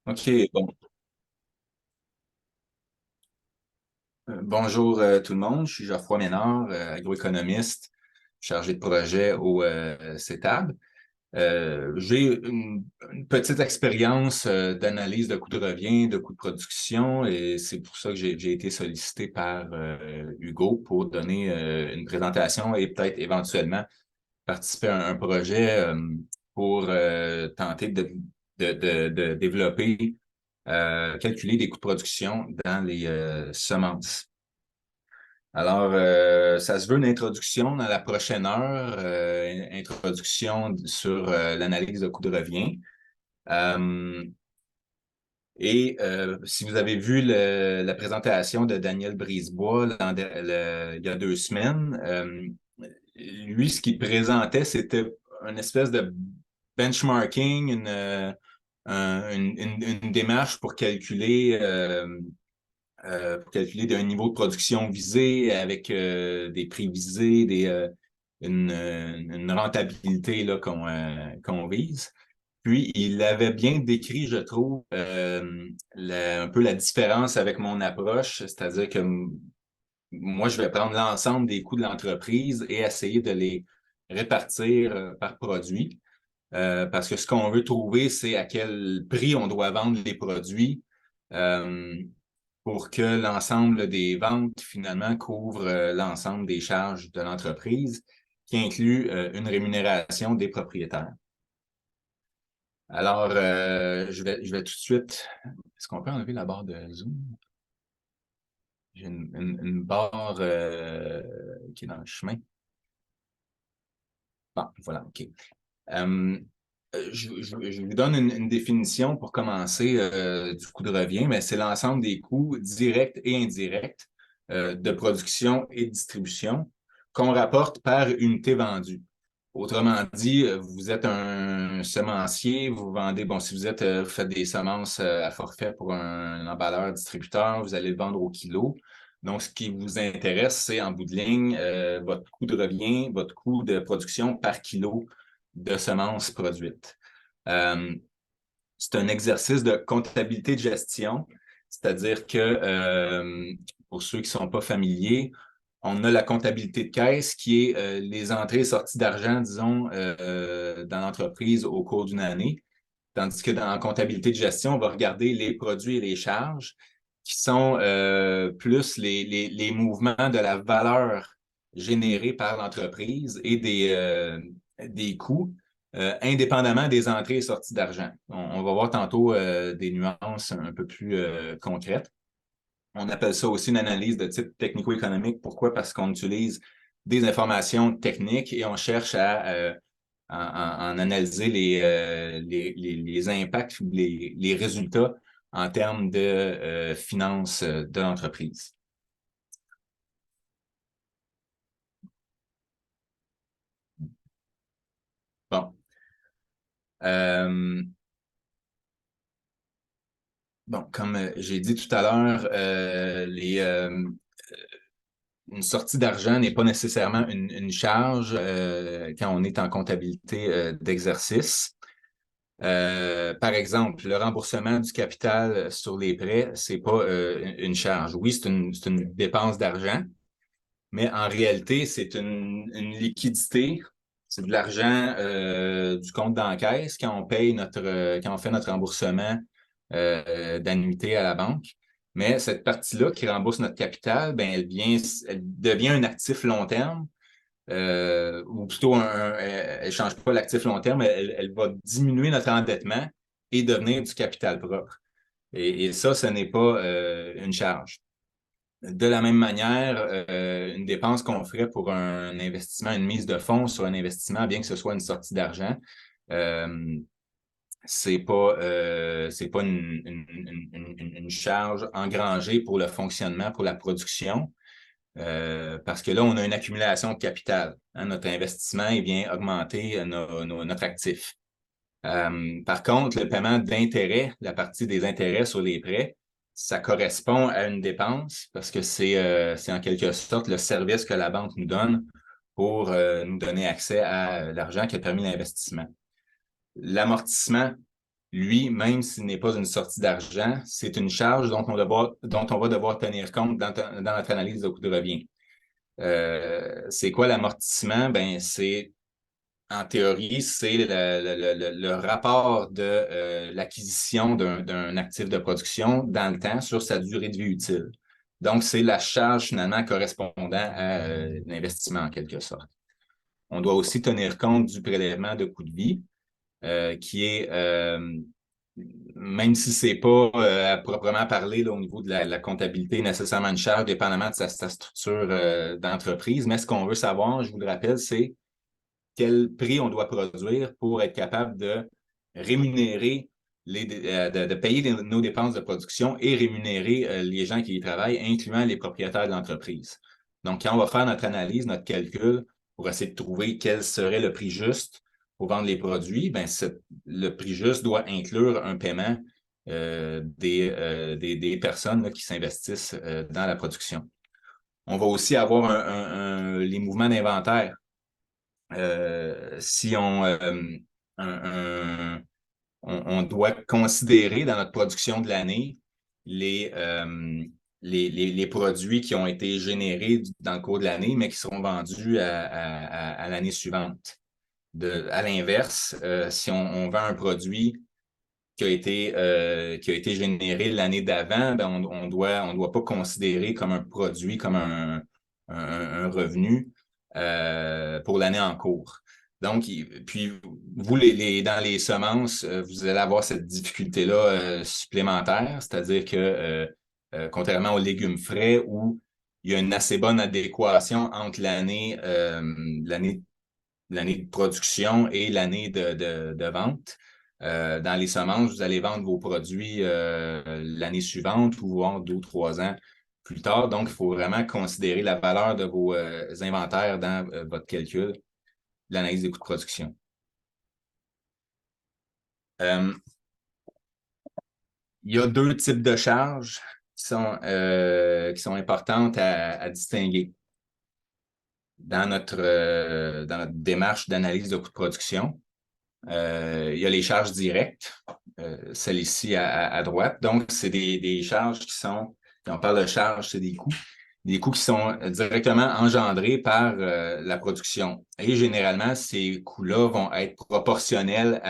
OK, bon. Bonjour tout le monde, je suis Geoffroy Ménard, agroéconomiste, chargé de projet au CETAB. J'ai une petite expérience d'analyse de coûts de revient, de coûts de production, et c'est pour ça que j'ai été sollicité par Hugo pour donner une présentation et peut-être éventuellement participer à un projet pour tenter de développer, calculer des coûts de production dans les semences. Alors, ça se veut une introduction dans la prochaine heure, une introduction sur l'analyse de coûts de revient. Euh, si vous avez vu la présentation de Daniel Brisebois il y a 2 semaines, lui, ce qu'il présentait, c'était une espèce de benchmarking, une démarche pour calculer d'un niveau de production visé avec des prix visés, une rentabilité là, qu'on vise. Puis, il avait bien décrit, je trouve, un peu la différence avec mon approche, c'est-à-dire que moi, je vais prendre l'ensemble des coûts de l'entreprise et essayer de les répartir par produit. Parce que ce qu'on veut trouver, c'est à quel prix on doit vendre les produits euh, pour que l'ensemble des ventes, finalement, couvre l'ensemble des charges de l'entreprise, qui inclut une rémunération des propriétaires. Alors, je vais tout de suite. Est-ce qu'on peut enlever la barre de Zoom? J'ai une barre qui est dans le chemin. Bon, voilà, OK. Euh, je vous donne une définition pour commencer du coût de revient, mais c'est l'ensemble des coûts directs et indirects de production et de distribution qu'on rapporte par unité vendue. Autrement dit, vous êtes un semencier, vous vendez, bon, si vous faites des semences à forfait pour un emballeur distributeur, vous allez le vendre au kilo. Donc, ce qui vous intéresse, c'est en bout de ligne, votre coût de revient, votre coût de production par kilo de semences produites. Euh, c'est un exercice de comptabilité de gestion, c'est-à-dire que pour ceux qui ne sont pas familiers, on a la comptabilité de caisse qui est les entrées et sorties d'argent, disons, dans l'entreprise au cours d'une année. Tandis que dans la comptabilité de gestion, on va regarder les produits et les charges qui sont plus les mouvements de la valeur générée par l'entreprise et des coûts, indépendamment des entrées et sorties d'argent. On va voir tantôt des nuances un peu plus concrètes. On appelle ça aussi une analyse de type technico-économique. Pourquoi? Parce qu'on utilise des informations techniques et on cherche à en analyser les impacts, les résultats en termes de finances de l'entreprise. Bon. Euh, bon, comme j'ai dit tout à l'heure, une sortie d'argent n'est pas nécessairement une charge quand on est en comptabilité d'exercice. Par exemple, le remboursement du capital sur les prêts, c'est pas une charge. Oui, c'est une dépense d'argent, mais en réalité, c'est une liquidité. C'est de l'argent du compte d'encaisse quand on fait notre remboursement d'annuité à la banque. Mais cette partie-là qui rembourse notre capital, ben, elle devient un actif long terme, ou plutôt elle ne change pas l'actif long terme, elle va diminuer notre endettement et devenir du capital propre. Et ça, ce n'est pas une charge. De la même manière, une dépense qu'on ferait pour un investissement, une mise de fonds sur un investissement, bien que ce soit une sortie d'argent, euh, c'est pas une charge engrangée pour le fonctionnement, pour la production, parce que là, on a une accumulation de capital. Hein, notre investissement, il vient augmenter notre actif. Par contre, le paiement d'intérêts, la partie des intérêts sur les prêts, ça correspond à une dépense parce que c'est en quelque sorte le service que la banque nous donne pour nous donner accès à l'argent qui a permis l'investissement. L'amortissement, lui, même s'il n'est pas une sortie d'argent, c'est une charge dont on va devoir tenir compte dans notre analyse de coût de revient. C'est quoi l'amortissement? Ben, en théorie, c'est le rapport de l'acquisition d'un actif de production dans le temps sur sa durée de vie utile. Donc, c'est la charge finalement correspondant à l'investissement en quelque sorte. On doit aussi tenir compte du prélèvement de coût de vie, qui est, même si c'est pas à proprement parler là, au niveau de la comptabilité, nécessairement une charge, dépendamment de sa structure d'entreprise, mais ce qu'on veut savoir, je vous le rappelle, c'est quel prix on doit produire pour être capable de rémunérer, de payer nos dépenses de production et rémunérer les gens qui y travaillent, incluant les propriétaires de l'entreprise. Donc, quand on va faire notre analyse, notre calcul, pour essayer de trouver quel serait le prix juste pour vendre les produits, ben, le prix juste doit inclure un paiement des personnes là, qui s'investissent dans la production. On va aussi avoir les mouvements d'inventaire. Si on doit considérer dans notre production de l'année les, les produits qui ont été générés dans le cours de l'année, mais qui seront vendus à l'année suivante. À l'inverse, si on vend un produit qui a été généré l'année d'avant, ben on doit pas considérer comme un produit, comme un revenu pour l'année en cours. Donc, puis vous, dans les semences, vous allez avoir cette difficulté-là supplémentaire, c'est-à-dire que contrairement aux légumes frais, où il y a une assez bonne adéquation entre l'année de production et l'année de vente. Dans les semences, vous allez vendre vos produits l'année suivante ou voire 2 ou 3 ans plus tard. Donc, il faut vraiment considérer la valeur de vos inventaires dans votre calcul, l'analyse des coûts de production. Il y a 2 types de charges qui sont importantes à distinguer dans notre démarche d'analyse de coûts de production. Il y a les charges directes, celles ici à droite. Donc, c'est des charges quand on parle de charges, c'est des coûts qui sont directement engendrés par la production. Et généralement, ces coûts-là vont être proportionnels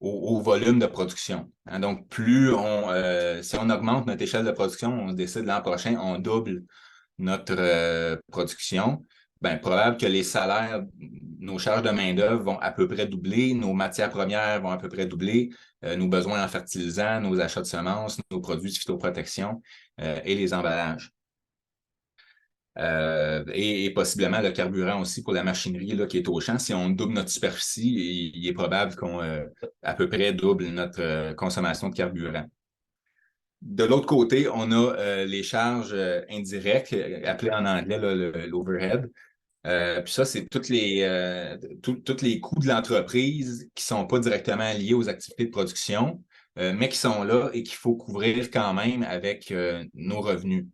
au volume de production. Hein, donc, si on augmente notre échelle de production, on décide l'an prochain, on double notre production, ben, probable que les salaires, nos charges de main-d'œuvre vont à peu près doubler, nos matières premières vont à peu près doubler, nos besoins en fertilisants, nos achats de semences, nos produits de phytoprotection et les emballages. Et possiblement le carburant aussi pour la machinerie là, qui est au champ. Si on double notre superficie, il est probable qu'on à peu près double notre consommation de carburant. De l'autre côté, on a les charges indirectes, appelées en anglais l'overhead. Puis ça, c'est tous les coûts de l'entreprise qui ne sont pas directement liés aux activités de production, mais qui sont là et qu'il faut couvrir quand même avec nos revenus.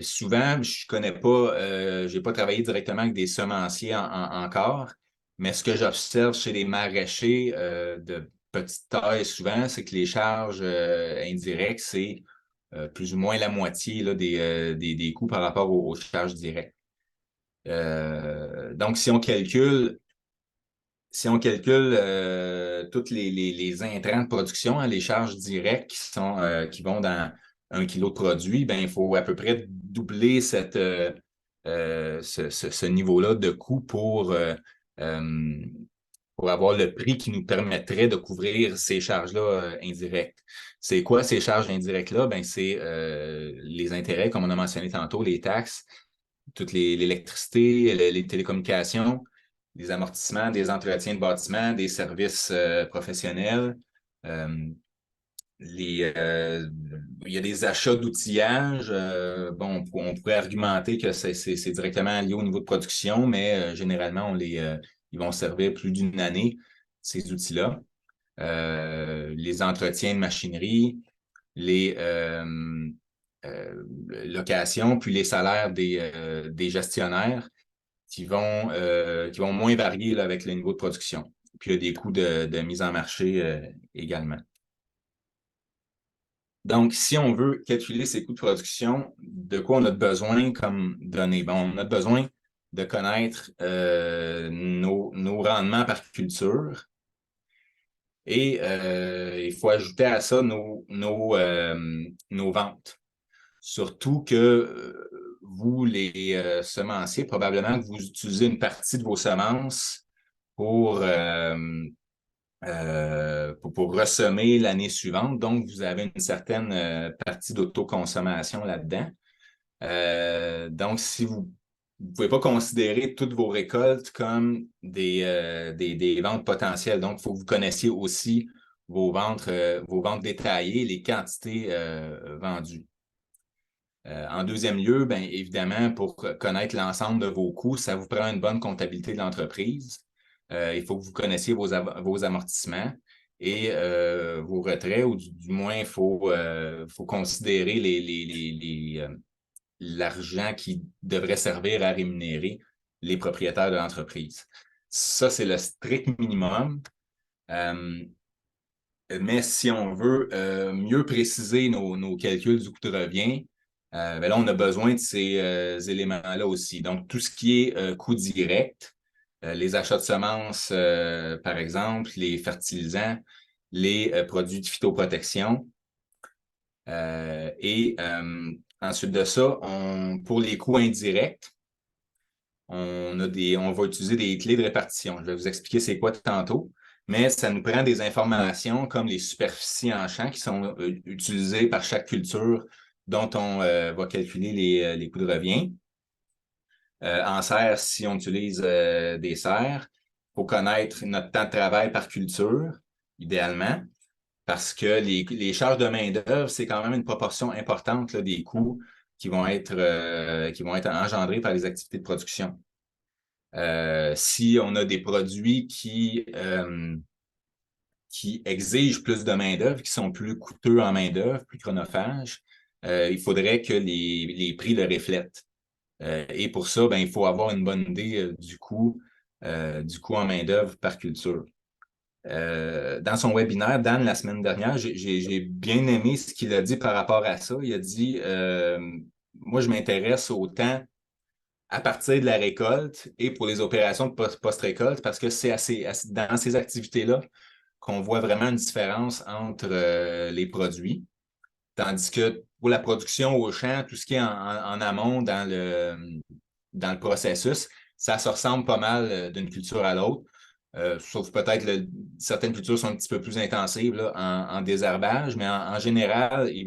Souvent, je connais pas, j'ai pas travaillé directement avec des semenciers encore, mais ce que j'observe chez les maraîchers de petite taille souvent, c'est que les charges indirectes, c'est plus ou moins la moitié là, des coûts par rapport aux charges directes. Donc, si on calcule tous les intrants de production, hein, les charges directes qui vont dans 1 kilo de produit, ben, il faut à peu près doubler ce niveau-là de coût pour avoir le prix qui nous permettrait de couvrir ces charges-là indirectes. C'est quoi ces charges indirectes-là? Ben, c'est les intérêts, comme on a mentionné tantôt, les taxes, l'électricité, les télécommunications, des amortissements, des entretiens de bâtiments, des services professionnels. Il y a des achats d'outillage. Bon, on pourrait argumenter que c'est directement lié au niveau de production, mais généralement, ils vont servir plus d'une année, ces outils-là. Les entretiens de machinerie, les locations, puis les salaires des gestionnaires qui vont moins varier là, avec le niveau de production. puis il y a des coûts de mise en marché également. Donc, si on veut calculer ces coûts de production, de quoi on a besoin comme données? Bon, on a besoin de connaître nos rendements par culture et il faut ajouter à ça nos ventes. Surtout que vous, les semenciers, probablement que vous utilisez une partie de vos semences pour ressemer l'année suivante. Donc, vous avez une certaine partie d'autoconsommation là-dedans. Donc, si vous ne pouvez pas considérer toutes vos récoltes comme des ventes potentielles. Donc, il faut que vous connaissiez aussi vos ventes détaillées, les quantités vendues. En deuxième lieu, bien évidemment, pour connaître l'ensemble de vos coûts, ça vous prend une bonne comptabilité de l'entreprise. Il faut que vous connaissiez vos amortissements et vos retraits, ou du moins, il faut considérer l'argent qui devrait servir à rémunérer les propriétaires de l'entreprise. Ça, c'est le strict minimum. Mais si on veut mieux préciser nos calculs du coût de revient, ben là, on a besoin de ces éléments-là aussi. Donc, tout ce qui est coût direct, les achats de semences, par exemple, les fertilisants, les produits de phytoprotection. Et ensuite de ça, pour les coûts indirects, on va utiliser des clés de répartition. Je vais vous expliquer c'est quoi tantôt, mais ça nous prend des informations comme les superficies en champ qui sont utilisées par chaque culture dont on va calculer les coûts de revient. En serre, si on utilise des serres, il faut connaître notre temps de travail par culture, idéalement, parce que les charges de main-d'œuvre, c'est quand même une proportion importante là, des coûts qui vont être engendrés par les activités de production. Si on a des produits qui exigent plus de main-d'œuvre, qui sont plus coûteux en main-d'œuvre, plus chronophages, il faudrait que les prix le reflètent. Et pour ça, ben, il faut avoir une bonne idée du coût en main-d'œuvre par culture. Dans son webinaire, Dan, la semaine dernière, j'ai bien aimé ce qu'il a dit par rapport à ça. Il a dit moi, je m'intéresse autant à partir de la récolte et pour les opérations de post-récolte parce que c'est dans ces activités-là qu'on voit vraiment une différence entre les produits. Tandis que pour la production au champ, tout ce qui est en amont dans le processus, ça se ressemble pas mal d'une culture à l'autre. Sauf peut-être certaines cultures sont un petit peu plus intensives là, en désherbage, mais en général, il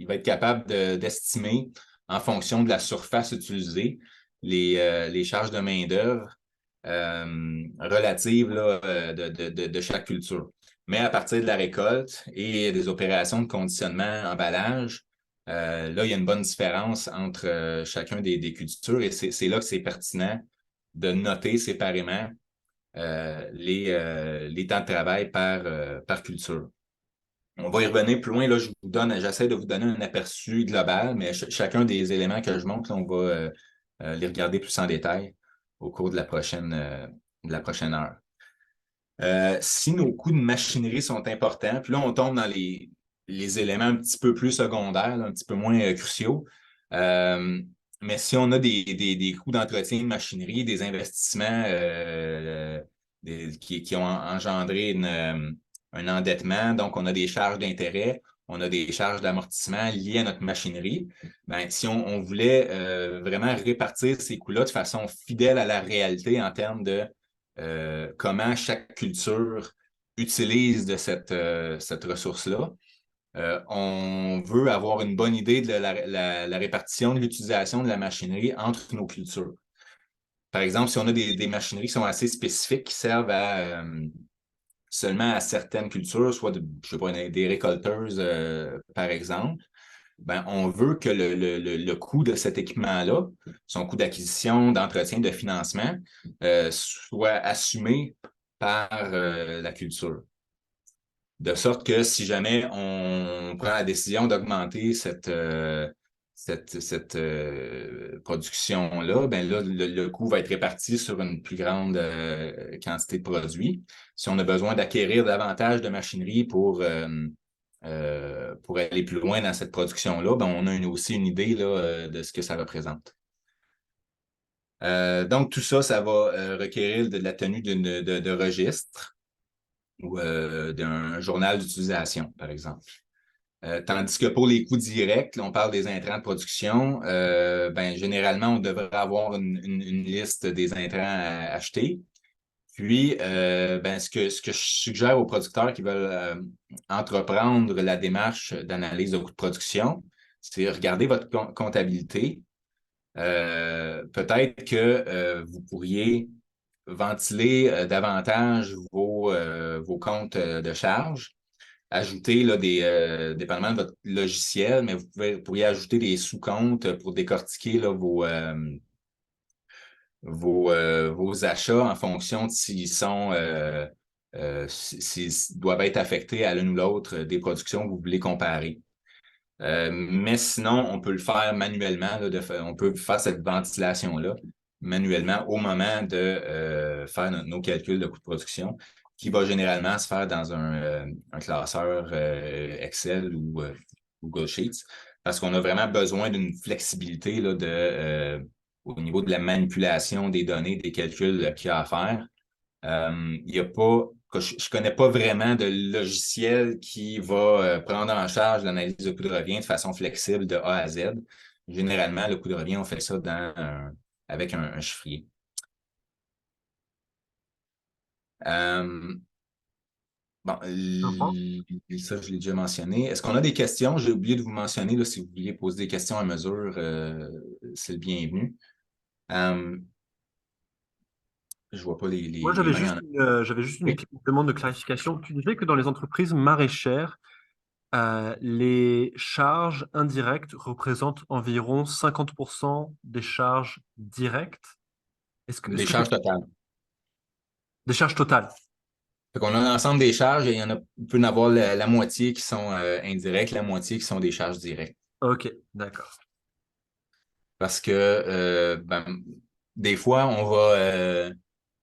va être capable d'estimer en fonction de la surface utilisée les charges de main-d'œuvre relatives là, de chaque culture. Mais à partir de la récolte et des opérations de conditionnement, emballage, là, il y a une bonne différence entre chacun des cultures et c'est là que c'est pertinent de noter séparément les temps de travail par culture. On va y revenir plus loin. Là, j'essaie de vous donner un aperçu global, mais chacun des éléments que je montre, là, on va les regarder plus en détail au cours de la prochaine heure. Si nos coûts de machinerie sont importants, puis là, on tombe dans les éléments un petit peu plus secondaires, là, un petit peu moins cruciaux. Mais si on a des coûts d'entretien de machinerie, des investissements qui ont engendré un endettement, donc on a des charges d'intérêt, on a des charges d'amortissement liées à notre machinerie, ben, si on voulait vraiment répartir ces coûts-là de façon fidèle à la réalité en termes de comment chaque culture utilise de cette ressource-là. On veut avoir une bonne idée de la répartition de l'utilisation de la machinerie entre nos cultures. Par exemple, si on a des machineries qui sont assez spécifiques, qui servent seulement à certaines cultures, soit je sais pas, des récolteuses, par exemple, ben, on veut que le coût de cet équipement-là, son coût d'acquisition, d'entretien, de financement, soit assumé par la culture. De sorte que si jamais on prend la décision d'augmenter cette production-là, ben là, le coût va être réparti sur une plus grande quantité de produits. Si on a besoin d'acquérir davantage de machinerie pour aller plus loin dans cette production-là, ben on a aussi une idée là, de ce que ça représente. Donc, tout ça, ça va requérir de la tenue de registre ou d'un journal d'utilisation, par exemple. Tandis que pour les coûts directs, là, on parle des intrants de production, ben, généralement, on devrait avoir une liste des intrants à acheter. Puis, ben, ce que je suggère aux producteurs qui veulent entreprendre la démarche d'analyse de coûts de production, c'est regarder votre comptabilité. Peut-être que vous pourriez ventiler davantage vos comptes de charge, ajouter là, dépendamment de votre logiciel, mais pourriez ajouter des sous-comptes pour décortiquer là, vos achats en fonction de s'ils sont s'ils doivent être affectés à l'une ou l'autre des productions que vous voulez comparer. Mais sinon, on peut le faire manuellement, là, on peut faire cette ventilation-là manuellement au moment de faire nos calculs de coût de production, qui va généralement se faire dans un classeur Excel ou Google Sheets, parce qu'on a vraiment besoin d'une flexibilité là, au niveau de la manipulation des données, des calculs qu'il y a à faire. Il y a pas, je ne connais pas vraiment de logiciel qui va prendre en charge l'analyse de coût de revient de façon flexible de A à Z. Généralement, le coût de revient, on fait ça avec un chiffrier. Bon, ça, je l'ai déjà mentionné. Est-ce qu'on a des questions? J'ai oublié de vous mentionner, là, si vous vouliez poser des questions à mesure, c'est le bienvenu. Je vois pas Moi, les mains j'avais juste une Oui. demande de clarification. Tu disais que dans les entreprises maraîchères, les charges indirectes représentent environ 50% des charges directes. Est-ce Des que c'est charges totales. des charges totales? Fait qu'on a l'ensemble des charges et il peut y en avoir la moitié qui sont indirectes, la moitié qui sont des charges directes. Ok, d'accord. Parce que ben, des fois,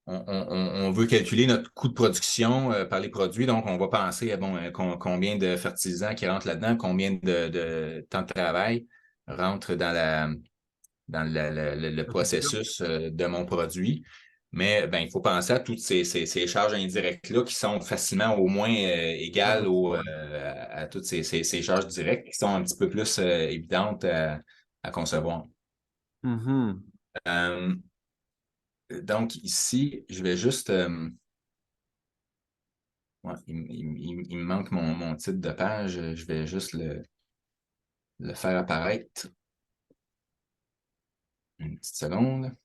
on veut calculer notre coût de production par les produits, donc on va penser à combien de fertilisants qui rentrent là-dedans, combien de temps de travail rentre dans le La culture. processus de mon produit. Mais ben, il faut penser à toutes ces charges indirectes-là qui sont facilement au moins égales à toutes ces charges directes qui sont un petit peu plus évidentes à concevoir. Mhm. Euh, donc ici, je vais juste... ouais, il me manque mon titre de page. Je vais juste le faire apparaître. Une petite seconde.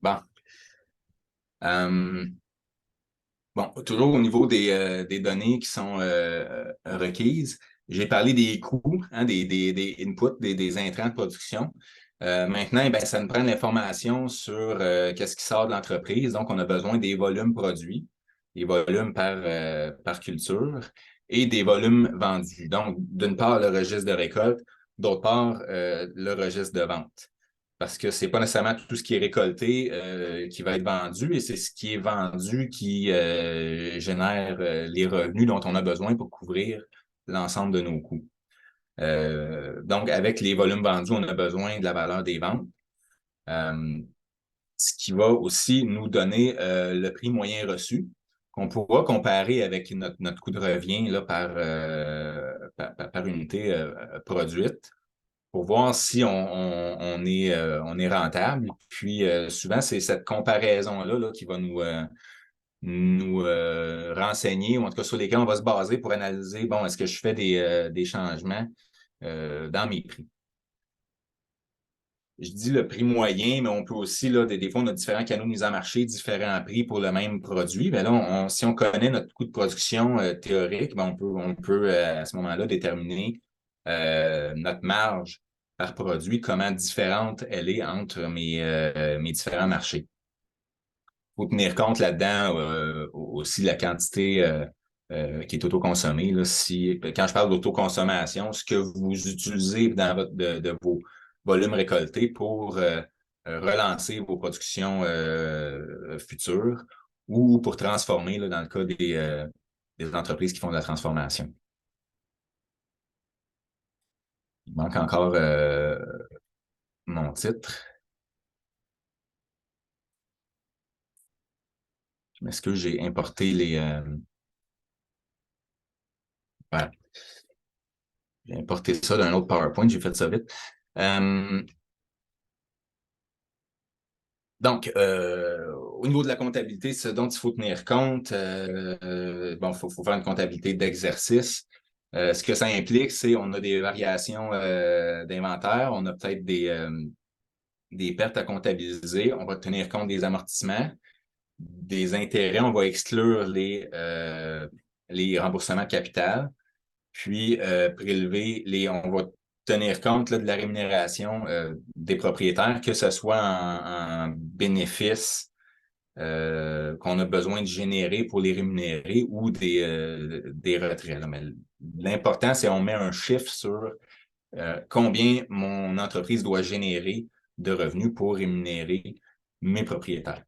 Bon. Euh, Bon, toujours au niveau des données qui sont requises, j'ai parlé des coûts, hein, des inputs, des intrants de production. Maintenant, ben, ça nous prend l'information sur qu'est-ce qui sort de l'entreprise. Donc, on a besoin des volumes produits, des volumes par culture et des volumes vendus. Donc, d'une part, le registre de récolte, d'autre part, le registre de vente parce que c'est pas nécessairement tout ce qui est récolté qui va être vendu et c'est ce qui est vendu qui génère les revenus dont on a besoin pour couvrir l'ensemble de nos coûts. Donc, avec les volumes vendus, on a besoin de la valeur des ventes, euh, ce qui va aussi nous donner le prix moyen reçu qu'on pourra comparer avec notre coût de revient là, par unité produite pour voir si on est rentable. Puis souvent, c'est cette comparaison-là là, qui va nous renseigner, ou en tout cas sur lesquels on va se baser pour analyser, bon, est-ce que je fais des changements dans mes prix. Je dis le prix moyen, mais on peut aussi, là, des fois, on a différents canaux de mise en marché, différents prix pour le même produit. Ben là, si on connaît notre coût de production théorique, ben on peut à ce moment-là déterminer notre marge par produit, comment différente elle est entre mes différents marchés. Il faut tenir compte là-dedans aussi de la quantité qui est autoconsommée. Là, quand je parle d'autoconsommation, ce que vous utilisez dans de vos volumes récoltés pour relancer vos productions futures ou pour transformer, là, dans le cas des entreprises qui font de la transformation. Il manque encore mon titre. Je m'excuse, j'ai importé voilà. J'ai importé ça d'un autre PowerPoint, j'ai fait ça vite. Donc, au niveau de la comptabilité, ce dont il faut tenir compte, bon, faut faire une comptabilité d'exercice. Ce que ça implique, c'est on a des variations d'inventaire, on a peut-être des pertes à comptabiliser, on va tenir compte des amortissements, des intérêts, on va exclure les remboursements de capital, puis prélever on va tenir compte là, de la rémunération des propriétaires, que ce soit en bénéfices qu'on a besoin de générer pour les rémunérer ou des retraits. Là. Mais l'important, c'est qu'on met un chiffre sur combien mon entreprise doit générer de revenus pour rémunérer mes propriétaires.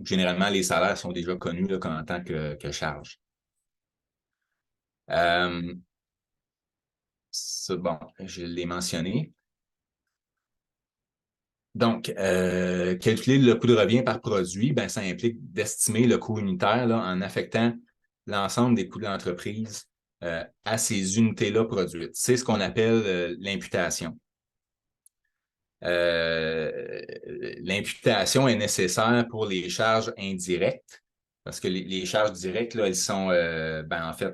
Généralement, les salaires sont déjà connus là, en tant que charge. Bon, je l'ai mentionné. Donc, calculer le coût de revient par produit, ben, ça implique d'estimer le coût unitaire là, en affectant l'ensemble des coûts de l'entreprise à ces unités-là produites. C'est ce qu'on appelle l'imputation. L'imputation est nécessaire pour les charges indirectes, parce que les charges directes, là, elles sont, ben, en fait,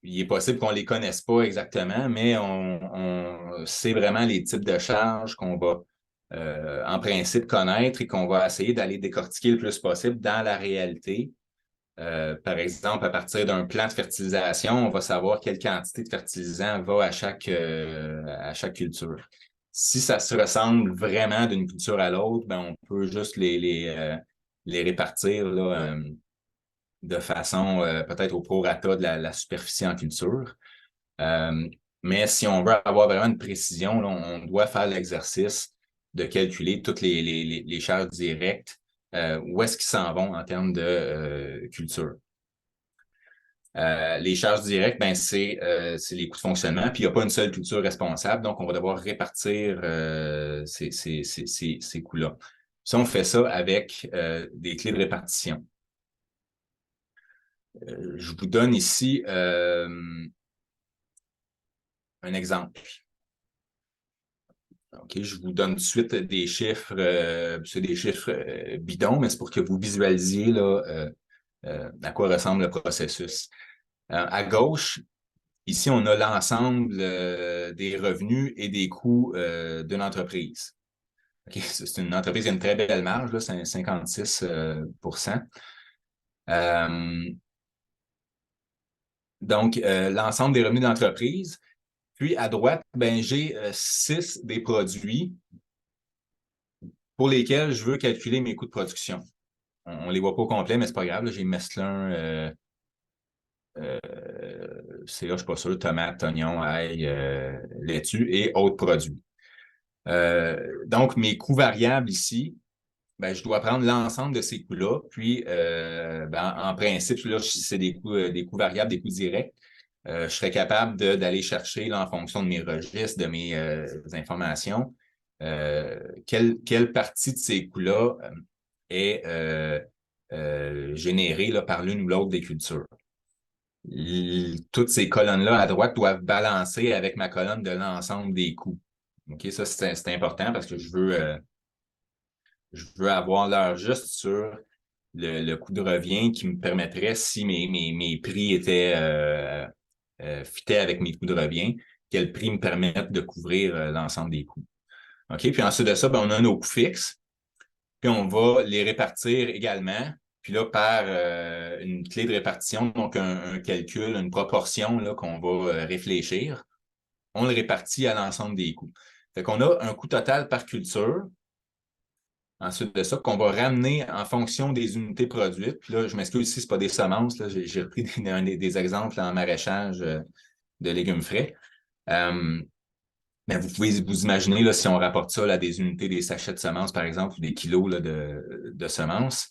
il est possible qu'on ne les connaisse pas exactement, mais on sait vraiment les types de charges qu'on va en principe connaître et qu'on va essayer d'aller décortiquer le plus possible dans la réalité. Par exemple, à partir d'un plan de fertilisation, on va savoir quelle quantité de fertilisant va à chaque culture. Si ça se ressemble vraiment d'une culture à l'autre, ben, on peut juste les répartir là, de façon peut-être au prorata de la superficie en culture. Mais si on veut avoir vraiment une précision, là, on doit faire l'exercice de calculer toutes les charges directes, où est-ce qu'ils s'en vont en termes de culture. Les charges directes, ben, c'est les coûts de fonctionnement, puis il n'y a pas une seule culture responsable, donc on va devoir répartir ces coûts-là. Si on fait ça avec des clés de répartition. Je vous donne ici un exemple. OK, je vous donne tout de suite des chiffres, c'est des chiffres bidons, mais c'est pour que vous visualisiez là, à quoi ressemble le processus. À gauche, ici, on a l'ensemble des revenus et des coûts d'une entreprise. Okay, c'est une entreprise qui a une très belle marge, là, c'est 56 Donc, l'ensemble des revenus d'entreprise. Puis, à droite, ben, j'ai 6 des produits pour lesquels je veux calculer mes coûts de production. On ne les voit pas au complet, mais c'est pas grave. J'ai mesclun, c'est là, je ne suis pas sûr, tomates, oignons, ail, laitue et autres produits. Donc, mes coûts variables ici, ben, je dois prendre l'ensemble de ces coûts-là. Puis, ben, en principe, là, si c'est des coûts variables, des coûts directs, je serais capable d'aller chercher là, en fonction de mes registres, de mes informations, quelle partie de ces coûts-là est générée là, par l'une ou l'autre des cultures. Toutes ces colonnes-là à droite doivent balancer avec ma colonne de l'ensemble des coûts. OK, ça, c'est important parce que je veux avoir l'heure juste sur le coût de revient qui me permettrait, si mes prix étaient fitaient avec mes coûts de revient, quel prix me permettent de couvrir l'ensemble des coûts. OK, puis ensuite de ça, ben, on a nos coûts fixes, puis on va les répartir également. Puis là, par une clé de répartition, donc un calcul, une proportion là, qu'on va réfléchir, on le répartit à l'ensemble des coûts. Fait qu'on a un coût total par culture. ensuite de ça, qu'on va ramener en fonction des unités produites. Puis là, je m'excuse ici, ce pas des semences. Là, j'ai repris des exemples en maraîchage de légumes frais. Mais vous pouvez vous imaginer, là, si on rapporte ça là, à des unités, des sachets de semences, par exemple, ou des kilos là, de semences.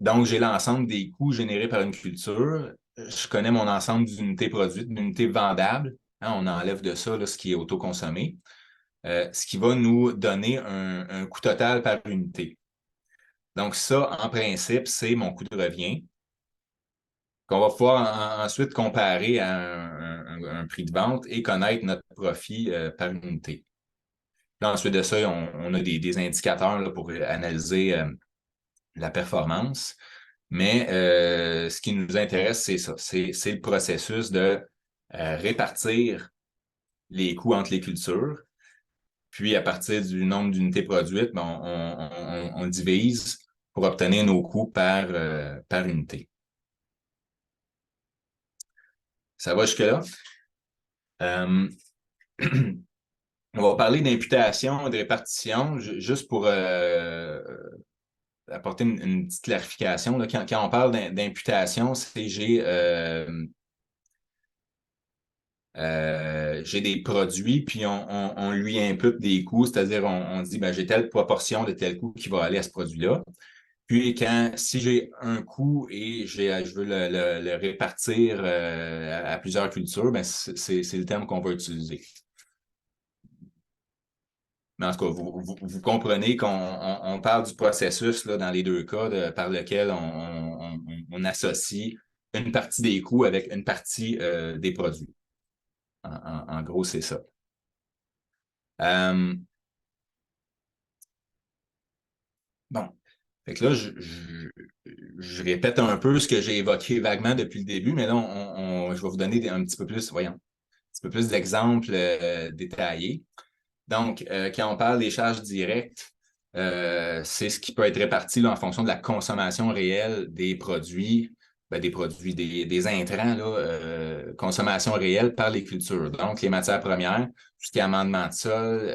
Donc, j'ai l'ensemble des coûts générés par une culture. Je connais mon ensemble d'unités produites, d'unités vendables. Hein, on enlève de ça là, ce qui est autoconsommé. Ce qui va nous donner un coût total par unité. Donc, ça, en principe, c'est mon coût de revient qu'on va pouvoir ensuite comparer à un prix de vente et connaître notre profit par unité. Là, ensuite de ça, on a des indicateurs là, pour analyser la performance. Mais ce qui nous intéresse, c'est ça. C'est le processus de répartir les coûts entre les cultures. Puis, à partir du nombre d'unités produites, ben, on divise pour obtenir nos coûts par unité. Ça va jusque-là? On va parler d'imputation et de répartition, juste pour apporter une petite clarification. Là. Quand on parle d'imputation, c'est j'ai des produits, puis on lui impute des coûts, c'est-à-dire on dit ben, j'ai telle proportion de tel coût qui va aller à ce produit-là. Puis si j'ai un coût et je veux le répartir à plusieurs cultures, ben c'est le terme qu'on va utiliser. Mais en tout cas, vous comprenez qu'on parle du processus là, dans les deux cas par lequel on associe une partie des coûts avec une partie des produits. En gros, c'est ça. Bon. Fait que là, je répète un peu ce que j'ai évoqué vaguement depuis le début, mais là, je vais vous donner un petit peu plus, voyons, un petit peu plus d'exemples détaillés. Donc, quand on parle des charges directes, c'est ce qui peut être réparti là, en fonction de la consommation réelle des produits, des intrants, là, consommation réelle par les cultures. Donc, les matières premières, tout ce qui est amendement de sol,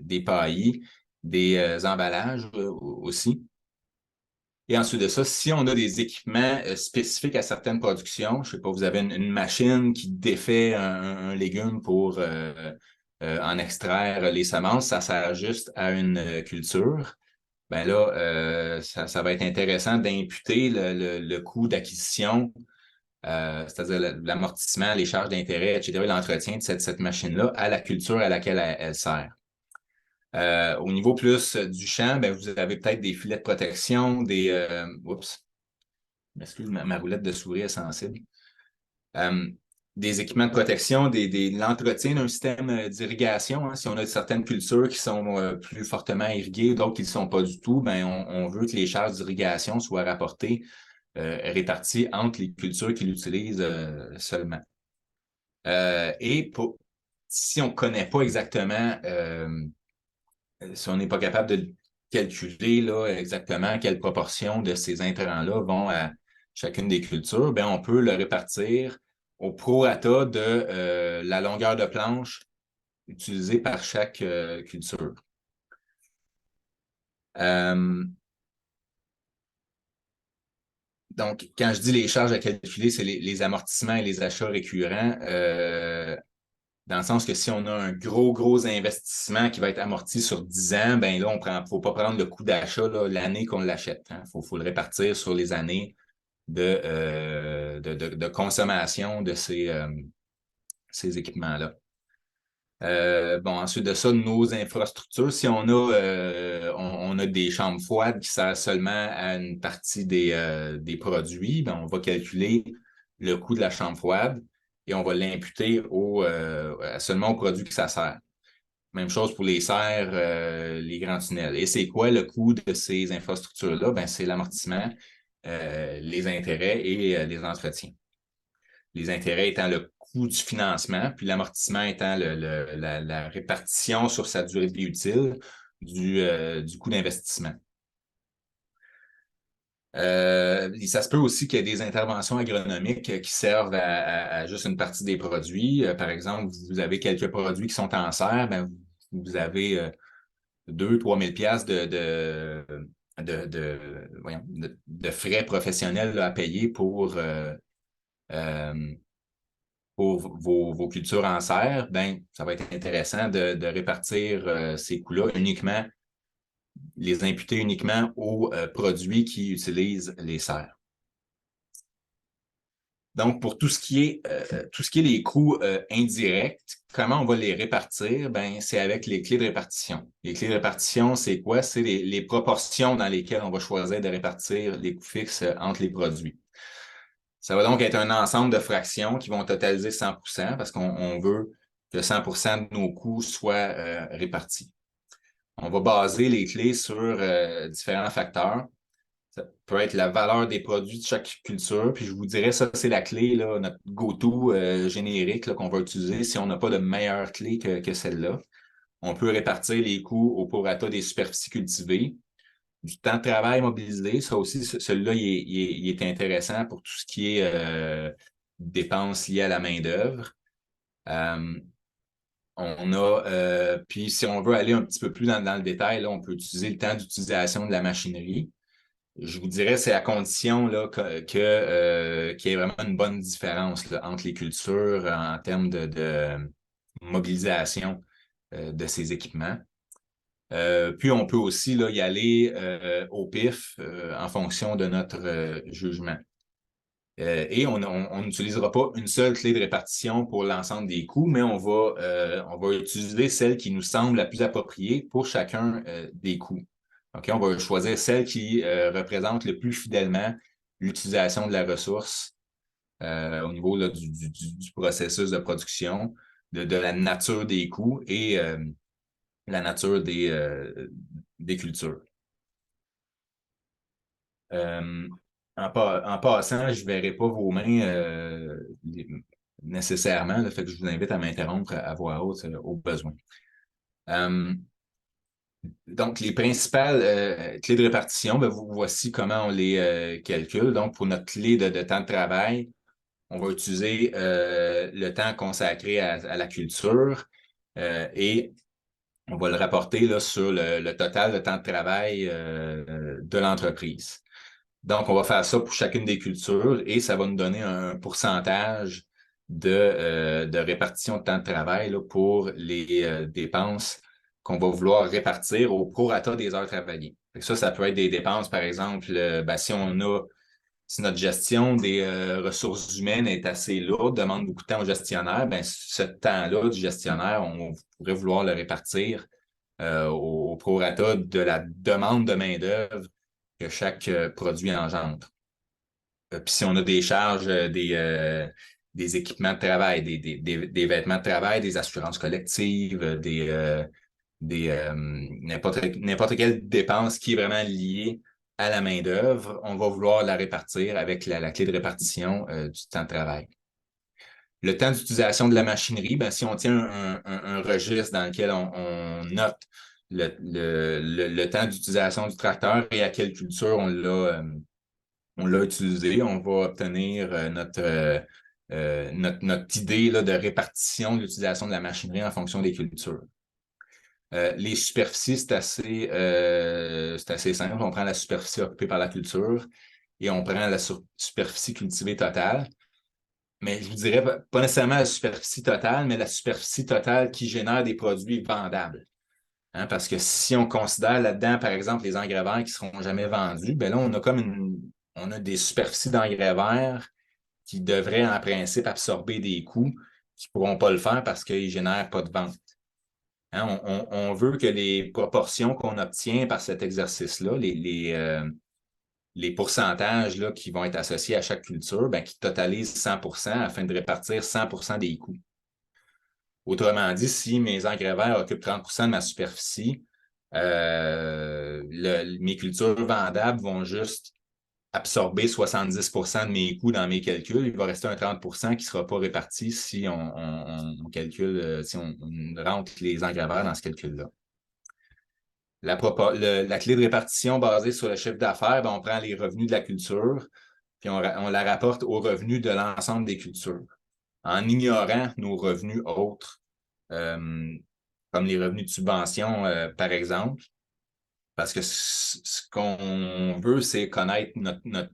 des paillis, des emballages aussi. Et ensuite de ça, si on a des équipements spécifiques à certaines productions, je ne sais pas, vous avez une machine qui défait un légume pour en extraire les semences, ça sert juste à une culture. Ben là, ça va être intéressant d'imputer le coût d'acquisition, c'est-à-dire l'amortissement, les charges d'intérêt, etc., l'entretien de cette machine-là à la culture à laquelle elle sert. Au niveau plus du champ, ben, vous avez peut-être des filets de protection, oups, excuse, ma roulette de souris est sensible. Des équipements de protection, l'entretien d'un système d'irrigation. Hein. Si on a certaines cultures qui sont plus fortement irriguées, d'autres qui ne le sont pas du tout, ben, on veut que les charges d'irrigation soient rapportées, réparties entre les cultures qui l'utilisent seulement. Si on ne connaît pas exactement si on n'est pas capable de calculer là, exactement quelle proportion de ces intrants-là vont à chacune des cultures, ben, on peut le répartir au prorata de la longueur de planche utilisée par chaque culture. Donc, quand je dis les charges à calculer, c'est les amortissements et les achats récurrents. Dans le sens que si on a un gros investissement qui va être amorti sur 10 ans, ben là, il ne faut pas prendre le coût d'achat l'année qu'on l'achète. Hein. Faut le répartir sur les années de consommation de ces équipements-là. Ensuite de ça, nos infrastructures, si on a des chambres froides qui servent seulement à une partie des produits, ben, on va calculer le coût de la chambre froide et on va l'imputer seulement aux produits que ça sert. Même chose pour les serres, les grands tunnels. Et c'est quoi le coût de ces infrastructures-là? Ben, c'est l'amortissement, les intérêts et les entretiens. Les intérêts étant le coût du financement, puis l'amortissement étant la répartition sur sa durée de vie utile du coût d'investissement. Ça se peut aussi qu'il y ait des interventions agronomiques qui servent à juste une partie des produits. Par exemple, vous avez quelques produits qui sont en serre, ben, vous avez 3 000 piastres de frais professionnels là, à payer euh, pour vos cultures en serre, ben, ça va être intéressant de répartir ces coûts-là uniquement, les imputer uniquement aux produits qui utilisent les serres. Donc, pour tout ce qui est les coûts indirects, comment on va les répartir? Ben, c'est avec les clés de répartition. Les clés de répartition, c'est quoi? C'est les proportions dans lesquelles on va choisir de répartir les coûts fixes entre les produits. Ça va donc être un ensemble de fractions qui vont totaliser 100% parce qu'on veut que 100% de nos coûts soient répartis. On va baser les clés sur différents facteurs. Ça peut être la valeur des produits de chaque culture. Puis je vous dirais, ça, c'est la clé, là, notre go-to générique qu'on va utiliser si on n'a pas de meilleure clé que celle-là. On peut répartir les coûts au prorata des superficies cultivées, du temps de travail mobilisé. Ça aussi, celui-là, il est intéressant pour tout ce qui est dépenses liées à la main-d'œuvre. Puis si on veut aller un petit peu plus dans le détail, là, on peut utiliser le temps d'utilisation de la machinerie. Je vous dirais, c'est à condition là, qu'il y ait vraiment une bonne différence là, entre les cultures en termes de mobilisation de ces équipements. Puis on peut aussi là, y aller au pif en fonction de notre jugement. Et on n'utilisera pas une seule clé de répartition pour l'ensemble des coûts, mais on va utiliser celle qui nous semble la plus appropriée pour chacun des coûts. Okay? On va choisir celle qui représente le plus fidèlement l'utilisation de la ressource au niveau là, du processus de production, de la nature des coûts et la nature des cultures. En passant, je ne verrai pas vos mains nécessairement, là, fait que je vous invite à m'interrompre à voix haute au besoin. Donc, les principales clés de répartition, ben, voici comment on les calcule. Donc, pour notre clé de temps de travail, on va utiliser le temps consacré à la culture et on va le rapporter là, sur le total de temps de travail de l'entreprise. Donc, on va faire ça pour chacune des cultures et ça va nous donner un pourcentage de répartition de temps de travail là, pour les dépenses qu'on va vouloir répartir au prorata des heures travaillées. Ça peut être des dépenses, par exemple, si notre gestion des ressources humaines est assez lourde, demande beaucoup de temps au gestionnaire, ben, ce temps-là du gestionnaire, on pourrait vouloir le répartir au prorata de la demande de main-d'œuvre que chaque produit engendre. Puis si on a des charges, des équipements de travail, des vêtements de travail, des assurances collectives, n'importe quelle dépense qui est vraiment liée à la main-d'œuvre, on va vouloir la répartir avec la clé de répartition du temps de travail. Le temps d'utilisation de la machinerie, ben, si on tient un registre dans lequel on note le temps d'utilisation du tracteur et à quelle culture on l'a utilisé, on va obtenir notre idée là, de répartition de l'utilisation de la machinerie en fonction des cultures. Les superficies, c'est assez simple. On prend la superficie occupée par la culture et on prend la superficie cultivée totale. Mais je vous dirais pas nécessairement la superficie totale, mais la superficie totale qui génère des produits vendables. Hein, parce que si on considère là-dedans, par exemple, les engrais verts qui ne seront jamais vendus, ben là, on a des superficies d'engrais verts qui devraient, en principe, absorber des coûts qui ne pourront pas le faire parce qu'ils ne génèrent pas de vente. Hein, on veut que les proportions qu'on obtient par cet exercice-là, les pourcentages là, qui vont être associés à chaque culture, ben, qui totalisent 100% afin de répartir 100% des coûts. Autrement dit, si mes engrais verts occupent 30% de ma superficie, mes cultures vendables vont juste absorber 70% de mes coûts dans mes calculs. Il va rester un 30% qui ne sera pas réparti si on calcule, si on rentre les engrais verts dans ce calcul-là. La clé de répartition basée sur le chiffre d'affaires, ben, on prend les revenus de la culture, puis on la rapporte aux revenus de l'ensemble des cultures, en ignorant nos revenus autres comme les revenus de subvention, par exemple, parce que ce qu'on veut, c'est connaître notre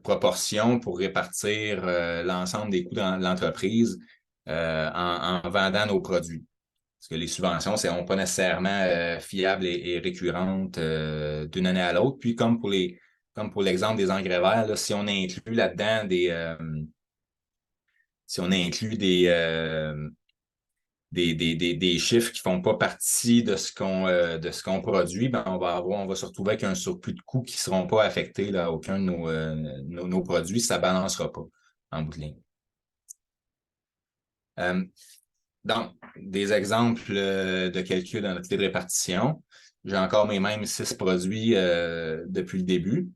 proportion pour répartir l'ensemble des coûts dans l'entreprise en vendant nos produits. Parce que les subventions ne sont pas nécessairement fiables et récurrentes d'une année à l'autre. Puis comme pour l'exemple des engrais verts, là, si on inclut là-dedans si on inclut des chiffres qui ne font pas partie de ce qu'on produit, ben on va se retrouver avec un surplus de coûts qui ne seront pas affectés là, à aucun de nos produits. Ça ne balancera pas en bout de ligne. Donc, des exemples de calcul dans notre clé de répartition. J'ai encore mes mêmes 6 produits depuis le début.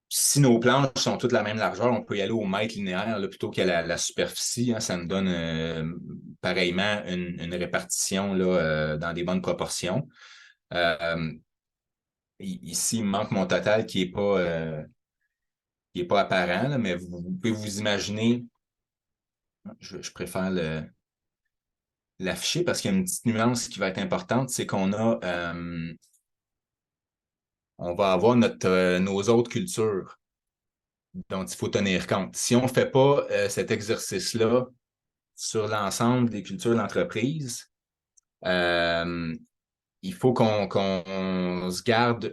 Si nos planches sont toutes la même largeur, on peut y aller au mètre linéaire là, plutôt qu'à la superficie. Hein, ça nous donne pareillement une répartition là, dans des bonnes proportions. Ici, il me manque mon total qui est pas apparent, là, mais vous pouvez vous imaginer, je préfère l'afficher parce qu'il y a une petite nuance qui va être importante, c'est qu'on on va avoir nos autres cultures dont il faut tenir compte. Si on ne fait pas cet exercice-là sur l'ensemble des cultures de l'entreprise, il faut qu'on se garde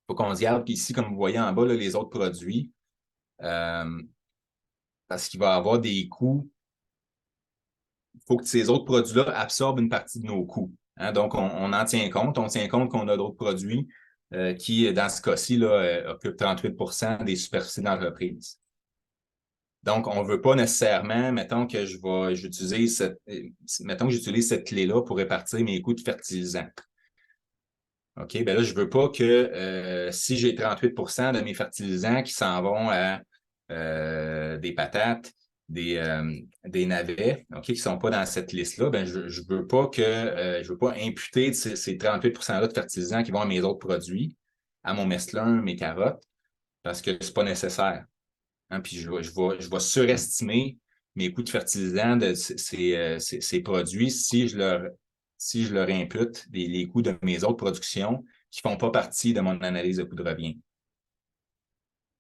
faut qu'on se garde ici, comme vous voyez en bas, là, les autres produits, parce qu'il va y avoir des coûts. Il faut que ces autres produits-là absorbent une partie de nos coûts. Hein? Donc, on en tient compte. On tient compte qu'on a d'autres produits qui, dans ce cas-ci, là, occupent 38% des superficies d'entreprise. Donc, on ne veut pas nécessairement, mettons que j'utilise cette clé-là pour répartir mes coûts de fertilisant. OK, ben là, je ne veux pas que si j'ai 38% de mes fertilisants qui s'en vont à des patates, des navets, OK, qui ne sont pas dans cette liste-là, ben, je ne veux pas je veux pas imputer ces 38%-là de fertilisants qui vont à mes autres produits, à mon mesclun, mes carottes, parce que ce n'est pas nécessaire. Hein, puis je vais surestimer mes coûts de fertilisants de ces produits si je leur impute les coûts de mes autres productions qui ne font pas partie de mon analyse de coût de revient.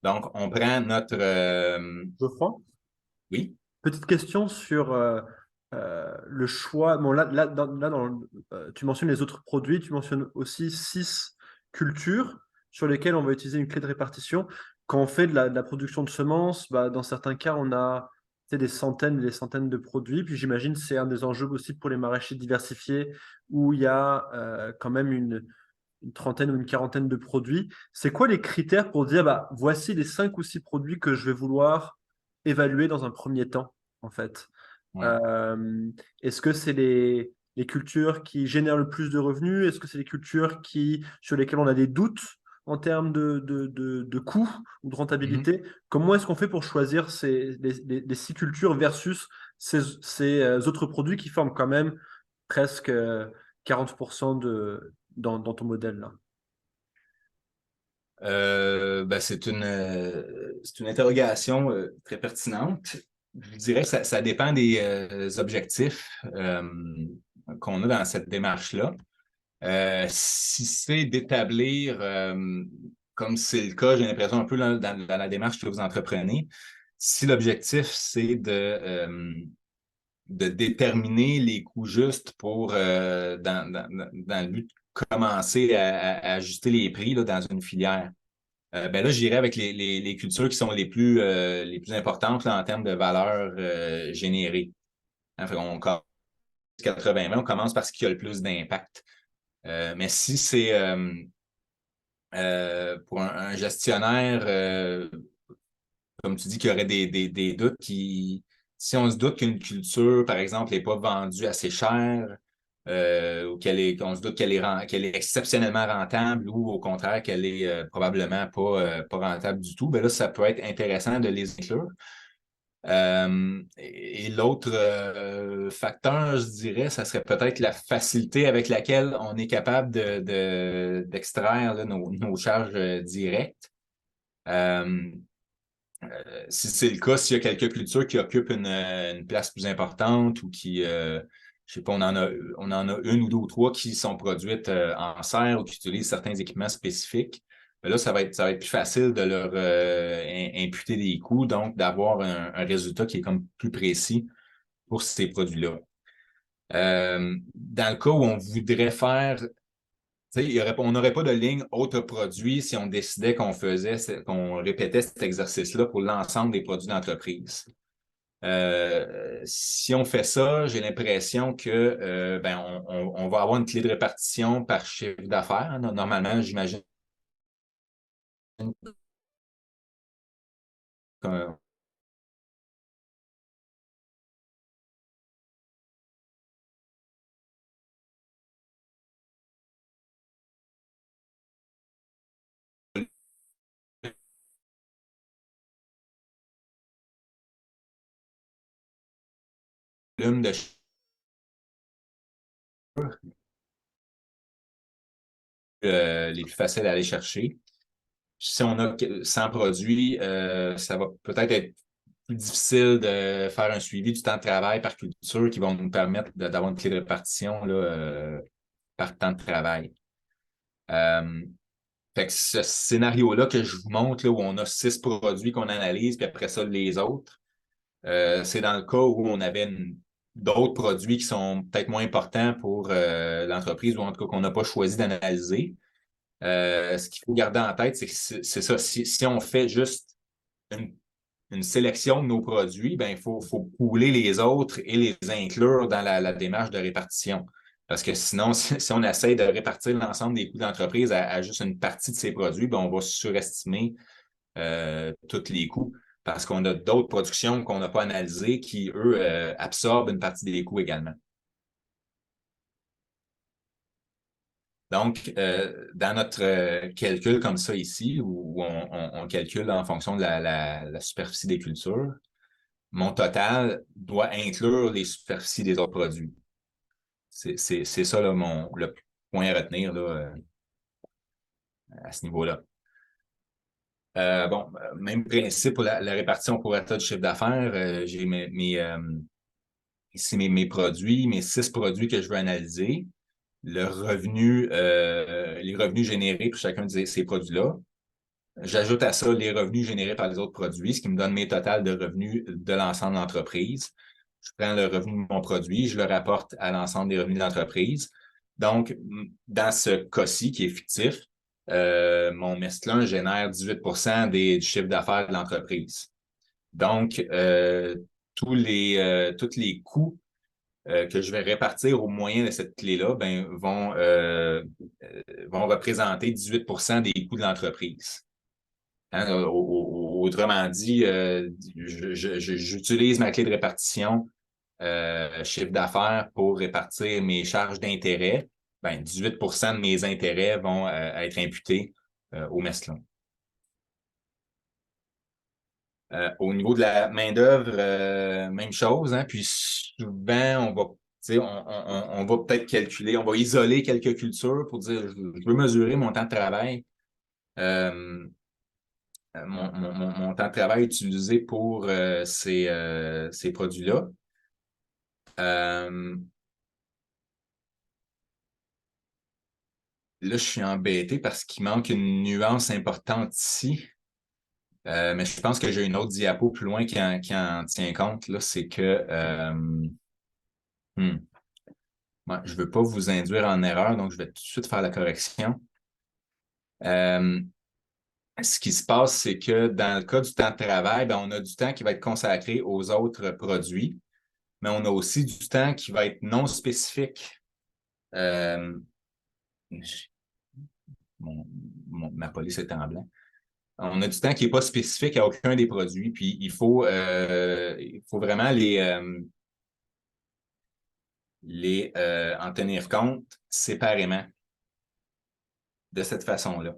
Donc, on prend notre... Geoffroy, Oui. petite question sur le choix. Bon, tu mentionnes les autres produits, tu mentionnes aussi 6 cultures sur lesquelles on va utiliser une clé de répartition. Quand on fait de la production de semences, bah, dans certains cas, on a des centaines et des centaines de produits. Puis j'imagine que c'est un des enjeux aussi pour les maraîchers diversifiés où il y a quand même une trentaine ou une quarantaine de produits. C'est quoi les critères pour dire, bah, voici les 5 ou 6 produits que je vais vouloir évaluer dans un premier temps, en fait? Ouais. Est-ce que c'est les cultures qui génèrent le plus de revenus? Est-ce que c'est les cultures sur lesquelles on a des doutes en termes de coûts ou de Mhm. rentabilité? Comment est-ce qu'on fait pour choisir les 6 cultures versus ces autres produits qui forment quand même presque 40% dans ton modèle là? Ben, c'est une interrogation très pertinente. Je dirais que ça dépend des objectifs qu'on a dans cette démarche-là. Si c'est d'établir, comme c'est le cas, j'ai l'impression un peu dans la démarche que vous entreprenez, si l'objectif, c'est de déterminer les coûts justes pour, dans le but de commencer à ajuster les prix là, dans une filière, ben là, j'irais avec les cultures qui sont les plus importantes là, en termes de valeur générée. Hein, on commence 80, on commence par ce qui a le plus d'impact. Mais si c'est pour un gestionnaire, comme tu dis, qui aurait des doutes, si on se doute qu'une culture, par exemple, n'est pas vendue assez cher, ou qu'on se doute qu'elle est exceptionnellement rentable, ou au contraire qu'elle est probablement pas rentable du tout, ben là, ça peut être intéressant de les inclure. Et l'autre facteur, je dirais, ça serait peut-être la facilité avec laquelle on est capable d'extraire là, nos charges directes. Si c'est le cas, s'il y a quelques cultures qui occupent une place plus importante ou qui, je sais pas, on en a une ou deux ou trois qui sont produites en serre ou qui utilisent certains équipements spécifiques, ben là, ça va être plus facile de leur imputer des coûts, donc d'avoir un résultat qui est comme plus précis pour ces produits-là. Dans le cas où on voudrait faire, on n'aurait pas de ligne autre produit si on décidait qu'on répétait cet exercice-là pour l'ensemble des produits d'entreprise. Si on fait ça, j'ai l'impression que on va avoir une clé de répartition par chiffre d'affaires. Normalement, j'imagine qu'un volume de les plus faciles à aller chercher. Si on a 100 produits, ça va peut-être être plus difficile de faire un suivi du temps de travail par culture qui vont nous permettre d'avoir une clé de répartition là, par temps de travail. Fait que ce scénario-là que je vous montre, là, où on a 6 produits qu'on analyse, puis après ça, les autres, c'est dans le cas où on avait d'autres produits qui sont peut-être moins importants pour l'entreprise, ou en tout cas qu'on n'a pas choisi d'analyser. Ce qu'il faut garder en tête, c'est que c'est ça. Si on fait juste une sélection de nos produits, ben, faut pooler les autres et les inclure dans la démarche de répartition. Parce que sinon, si on essaie de répartir l'ensemble des coûts d'entreprise à juste une partie de ces produits, ben, on va surestimer tous les coûts parce qu'on a d'autres productions qu'on n'a pas analysées qui, eux, absorbent une partie des coûts également. Donc, dans notre calcul comme ça ici, où on calcule en fonction de la superficie des cultures, mon total doit inclure les superficies des autres produits. C'est ça là, le point à retenir là, à ce niveau-là. Même principe pour la répartition pour état de chiffre d'affaires. J'ai ici mes produits, mes 6 produits que je veux analyser, les revenus générés pour chacun de ces produits-là. J'ajoute à ça les revenus générés par les autres produits, ce qui me donne mes totals de revenus de l'ensemble de l'entreprise. Je prends le revenu de mon produit, je le rapporte à l'ensemble des revenus de l'entreprise. Donc, dans ce cas-ci, qui est fictif, mon mesclun génère 18% du chiffre d'affaires de l'entreprise. Donc, tous les coûts que je vais répartir au moyen de cette clé-là vont représenter 18% des coûts de l'entreprise. Hein, autrement dit, j'utilise ma clé de répartition chiffre d'affaires pour répartir mes charges d'intérêt. 18% de mes intérêts vont être imputés au mesclun. Au niveau de la main-d'œuvre, même chose. Hein, puis souvent, on va peut-être calculer, on va isoler quelques cultures pour dire je veux mesurer mon temps de travail. Mon temps de travail utilisé pour ces produits-là. Là, je suis embêté parce qu'il manque une nuance importante ici. Mais je pense que j'ai une autre diapo plus loin qui en tient compte. Là, c'est que je ne veux pas vous induire en erreur, donc je vais tout de suite faire la correction. Ce qui se passe, c'est que dans le cas du temps de travail, on a du temps qui va être consacré aux autres produits, mais on a aussi du temps qui va être non spécifique. Ma police est en blanc. On a du temps qui n'est pas spécifique à aucun des produits, puis il faut vraiment en tenir compte séparément de cette façon-là.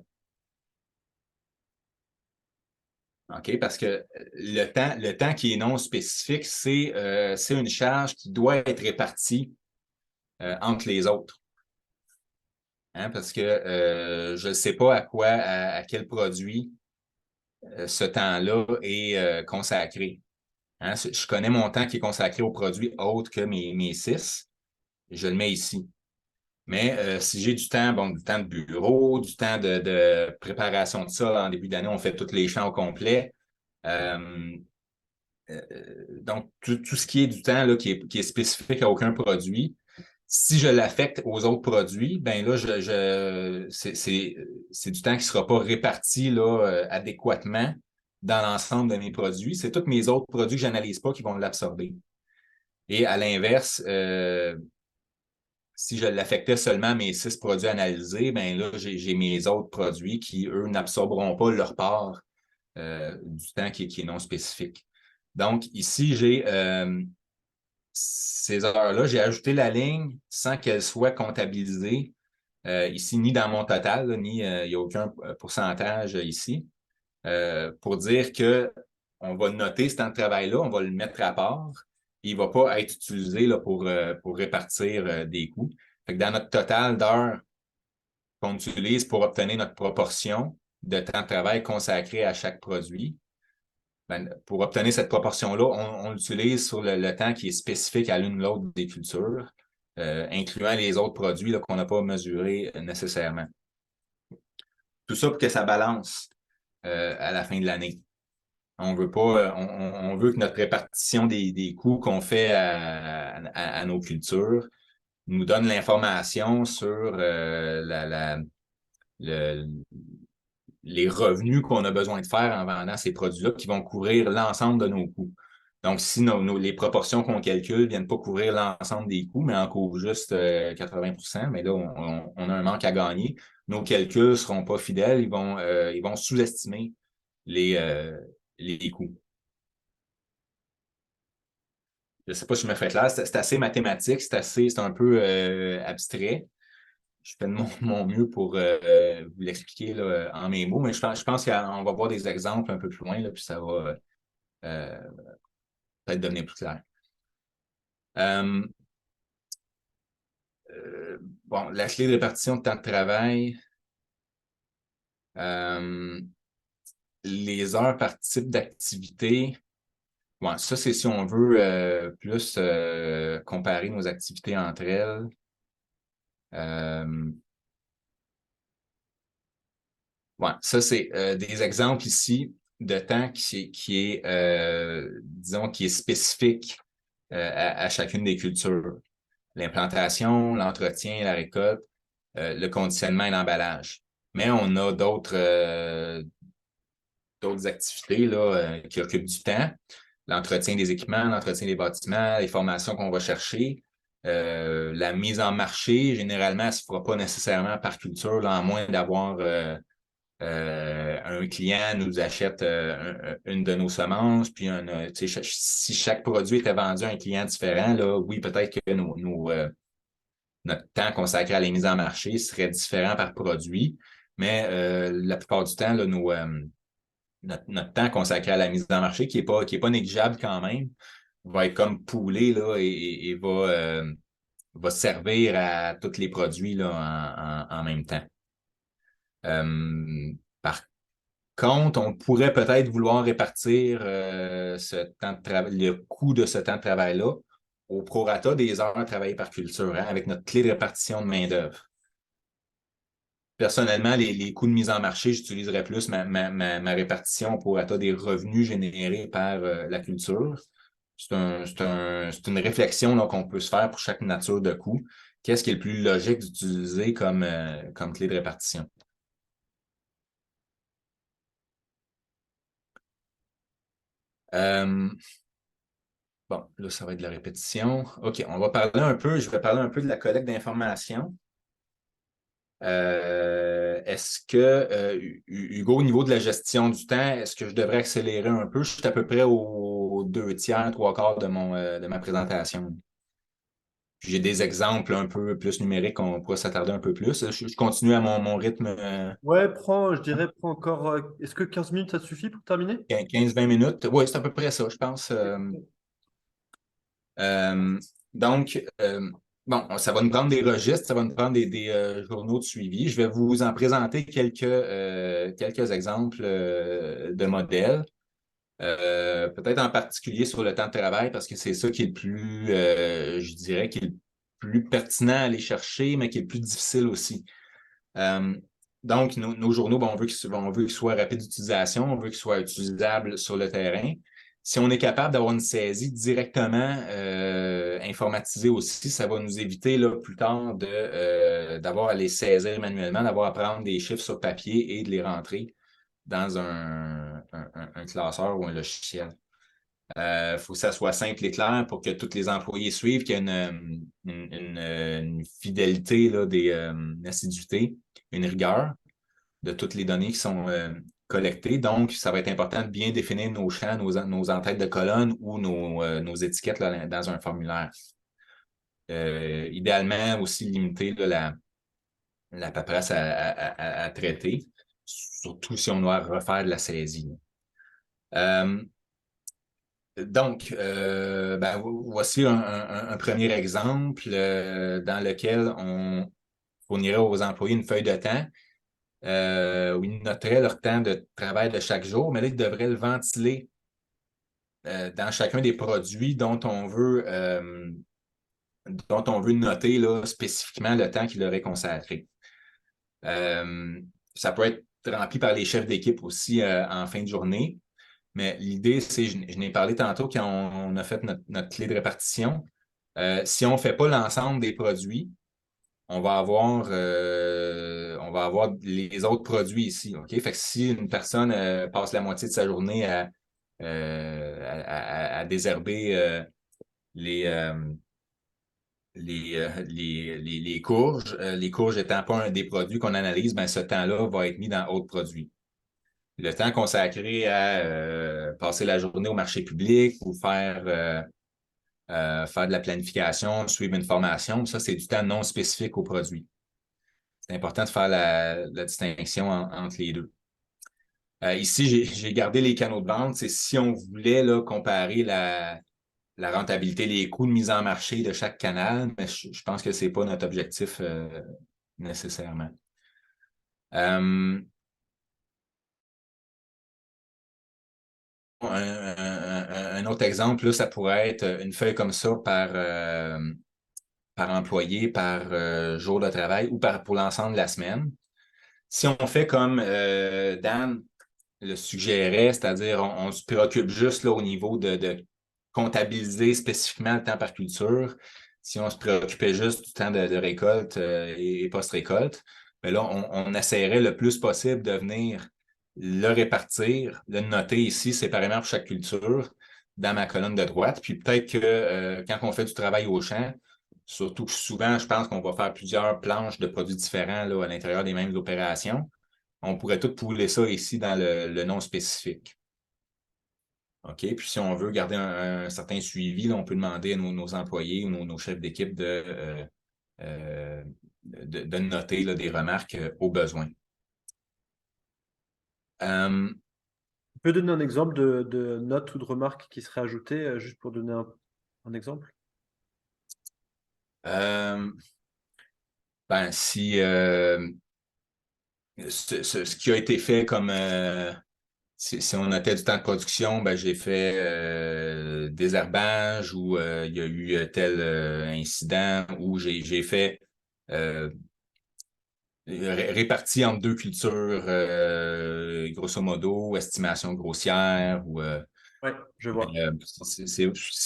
OK? Parce que le temps qui est non spécifique, c'est une charge qui doit être répartie entre les autres. Hein? Parce que je ne sais pas à quel produit ce temps-là est consacré. Hein? Je connais mon temps qui est consacré aux produits autres que mes 6. Je le mets ici. Mais si j'ai du temps, bon, du temps de bureau, du temps de préparation de ça, en début d'année, on fait tous les champs au complet. Euh, donc, tout ce qui est du temps là, qui est spécifique à aucun produit, si je l'affecte aux autres produits, ben là, c'est du temps qui ne sera pas réparti là, adéquatement dans l'ensemble de mes produits. C'est tous mes autres produits que je n'analyse pas qui vont l'absorber. Et à l'inverse, si je l'affectais seulement à mes 6 produits analysés, ben là, j'ai mes autres produits qui, eux, n'absorberont pas leur part du temps qui est non spécifique. Donc, ici, j'ai ces heures-là, j'ai ajouté la ligne sans qu'elle soit comptabilisée ici, ni dans mon total, là, ni il n'y a aucun pourcentage ici, pour dire que on va noter ce temps de travail-là, on va le mettre à part. Il ne va pas être utilisé là, pour répartir des coûts. Fait que dans notre total d'heures qu'on utilise pour obtenir notre proportion de temps de travail consacré à chaque produit, ben, pour obtenir cette proportion-là, on l'utilise sur le temps qui est spécifique à l'une ou l'autre des cultures, incluant les autres produits qu'on n'a pas mesurés nécessairement. Tout ça pour que ça balance à la fin de l'année. On veut pas, on veut que notre répartition des coûts qu'on fait à nos cultures nous donne l'information sur le, les revenus qu'on a besoin de faire en vendant ces produits-là qui vont couvrir l'ensemble de nos coûts. Donc, si les proportions qu'on calcule ne viennent pas couvrir l'ensemble des coûts, mais en couvrent juste 80 %, mais là, on a un manque à gagner. Nos calculs ne seront pas fidèles, ils vont sous-estimer les coûts. Je ne sais pas si je me fais clair, c'est assez mathématique, c'est un peu abstrait. Je fais de mon mieux pour vous l'expliquer là, en mes mots, mais je pense qu'on va voir des exemples un peu plus loin, là, puis ça va peut-être devenir plus clair. Bon, la clé de répartition de temps de travail, les heures par type d'activité. Bon, ça, c'est si on veut plus comparer nos activités entre elles. Ouais, ça, c'est des exemples ici de temps qui est disons, qui est spécifique à chacune des cultures. L'implantation, l'entretien, la récolte, le conditionnement et l'emballage. Mais on a d'autres activités là, qui occupent du temps. L'entretien des équipements, l'entretien des bâtiments, les formations qu'on va chercher. La mise en marché, généralement, elle ne se fera pas nécessairement par culture, là, à moins d'avoir un client nous achète une de nos semences, puis si chaque produit était vendu à un client différent, là, oui, peut-être que notre temps consacré à la mise en marché serait différent par produit, mais la plupart du temps, là, notre temps consacré à la mise en marché, qui est pas négligeable quand même, va être comme poolé là, et va servir à tous les produits là, en même temps. Par contre, on pourrait peut-être vouloir répartir ce temps de le coût de ce temps de travail-là au prorata des heures travaillées par culture, hein, avec notre clé de répartition de main-d'œuvre. Personnellement, les coûts de mise en marché, j'utiliserais plus ma répartition au prorata des revenus générés par la culture. C'est une réflexion qu'on peut se faire pour chaque nature de coût. Qu'est-ce qui est le plus logique d'utiliser comme clé de répartition? Bon, là, ça va être de la répétition. OK, je vais parler un peu de la collecte d'informations. Est-ce que, Hugo, au niveau de la gestion du temps, est-ce que je devrais accélérer un peu? Je suis à peu près aux 2 tiers, 3 quarts de ma présentation. J'ai des exemples un peu plus numériques qu'on pourrait s'attarder un peu plus. Je continue à mon rythme Ouais, prends encore. Est-ce que 15 minutes, ça te suffit pour terminer? 15-20 minutes. Oui, c'est à peu près ça, je pense. Euh, donc, bon, ça va nous prendre des registres, ça va nous prendre des journaux de suivi. Je vais vous en présenter quelques exemples de modèles. Peut-être en particulier sur le temps de travail, parce que c'est ça qui est le plus, je dirais, qui est le plus pertinent à aller chercher, mais qui est le plus difficile aussi. Euh, donc, nos journaux, ben, on veut qu'ils soient rapides d'utilisation, on veut qu'ils soient utilisables sur le terrain. Si on est capable d'avoir une saisie directement informatisée aussi, ça va nous éviter là, plus tard d'avoir à les saisir manuellement, d'avoir à prendre des chiffres sur papier et de les rentrer dans un classeur ou un logiciel. Faut que ça soit simple et clair pour que tous les employés suivent, qu'il y ait une fidélité, là, une assiduité, une rigueur de toutes les données qui sont collectées. Donc, ça va être important de bien définir nos champs, nos entêtes de colonne ou nos étiquettes là, dans un formulaire. Idéalement, aussi limiter là, la paperasse à traiter, surtout si on doit refaire de la saisie. Donc, ben, voici un premier exemple dans lequel on fournirait aux employés une feuille de temps où ils noteraient leur temps de travail de chaque jour, mais là, ils devraient le ventiler dans chacun des produits dont on veut noter là, spécifiquement le temps qu'il leur est consacré. Ça peut être rempli par les chefs d'équipe aussi en fin de journée. Mais l'idée, c'est, je n'ai parlé tantôt quand on a fait notre clé de répartition. Si on ne fait pas l'ensemble des produits, on va avoir les autres produits ici. OK? Fait que si une personne passe la moitié de sa journée à désherber les, euh, les courges, les courges étant pas un des produits qu'on analyse, ben, ce temps-là va être mis dans autres produits. Le temps consacré à passer la journée au marché public ou faire de la planification, suivre une formation, ça, c'est du temps non spécifique au produit. C'est important de faire la distinction entre les deux. Ici, j'ai gardé les canaux de vente. C'est si on voulait là, comparer la rentabilité, les coûts de mise en marché de chaque canal, mais je pense que ce n'est pas notre objectif nécessairement. Un autre exemple, là, ça pourrait être une feuille comme ça par employé, par jour de travail ou pour l'ensemble de la semaine. Si on fait comme Dan le suggérait, c'est-à-dire on se préoccupe juste là, au niveau de comptabiliser spécifiquement le temps par culture, si on se préoccupait juste du temps de récolte et post-récolte, mais là, on essaierait le plus possible de venir le répartir, le noter ici séparément pour chaque culture dans ma colonne de droite. Puis peut-être que quand on fait du travail au champ, surtout que souvent, je pense qu'on va faire plusieurs planches de produits différents là, à l'intérieur des mêmes opérations. On pourrait tout pouler ça ici dans le nom spécifique. OK? Puis si on veut garder un certain suivi, là, on peut demander à nos employés ou nos chefs d'équipe de noter là, des remarques au besoin. Tu peux donner un exemple de note ou de remarque qui serait ajoutée, juste pour donner un exemple? Ben, si ce qui a été fait comme si on notait du temps de production, ben, j'ai fait désherbage ou il y a eu tel incident ou j'ai fait réparti entre deux cultures, grosso modo, estimation grossière ou Oui, je vois. si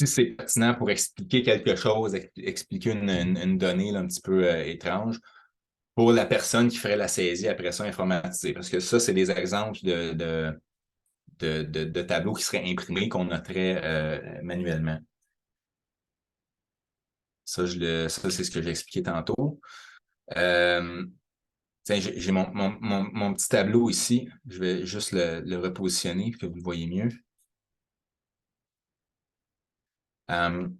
c'est pertinent pour expliquer quelque chose, expliquer une donnée là, un petit peu étrange pour la personne qui ferait la saisie après ça informatisée. Parce que ça, c'est des exemples de tableaux qui seraient imprimés qu'on noterait manuellement. Ça, c'est ce que j'ai expliqué tantôt. J'ai mon petit tableau ici. Je vais juste le repositionner pour que vous le voyez mieux. On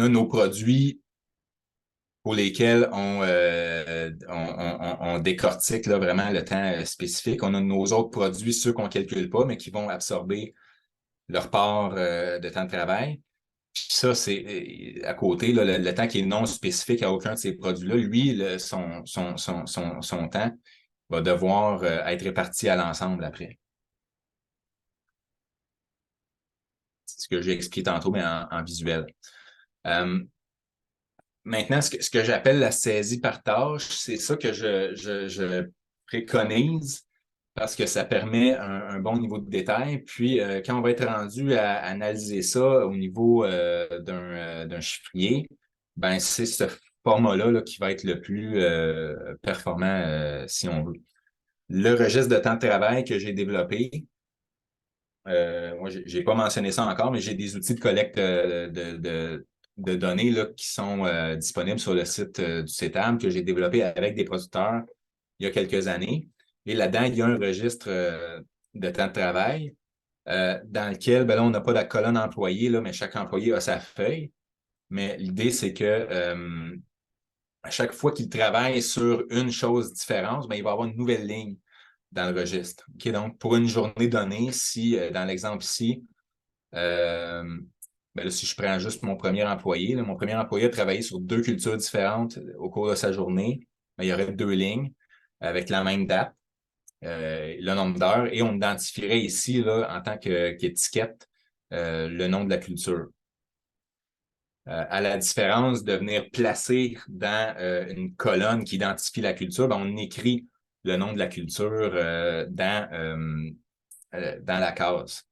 a nos produits pour lesquels on décortique là, vraiment le temps spécifique. On a nos autres produits, ceux qu'on ne calcule pas, mais qui vont absorber leur part de temps de travail. Puis ça, c'est à côté, là, le temps qui est non spécifique à aucun de ces produits-là, lui, son temps va devoir être réparti à l'ensemble après. C'est ce que j'ai expliqué tantôt, mais en visuel. Euh, Maintenant, ce que j'appelle la saisie par tâche, c'est ça que je préconise parce que ça permet un bon niveau de détail. Puis, quand on va être rendu à analyser ça au niveau d'un chiffrier, ben c'est ce format-là là, qui va être le plus performant si on veut. Le registre de temps de travail que j'ai développé, moi, j'ai pas mentionné ça encore, mais j'ai des outils de collecte de données là, qui sont disponibles sur le site du CETAM que j'ai développé avec des producteurs il y a quelques années. Et là-dedans, il y a un registre de temps de travail dans lequel, ben là, on n'a pas la colonne employée, là, mais chaque employé a sa feuille. Mais l'idée, c'est que à chaque fois qu'il travaille sur une chose différente, ben, il va avoir une nouvelle ligne dans le registre. Okay? Donc, pour une journée donnée, si dans l'exemple ici, euh, ben là, si je prends juste mon premier employé, là, mon premier employé a travaillé sur 2 cultures différentes au cours de sa journée, ben, il y aurait 2 lignes avec la même date, le nombre d'heures, et on identifierait ici, là, en tant qu'étiquette, le nom de la culture. À la différence de venir placer dans une colonne qui identifie la culture, ben, on écrit le nom de la culture dans la case.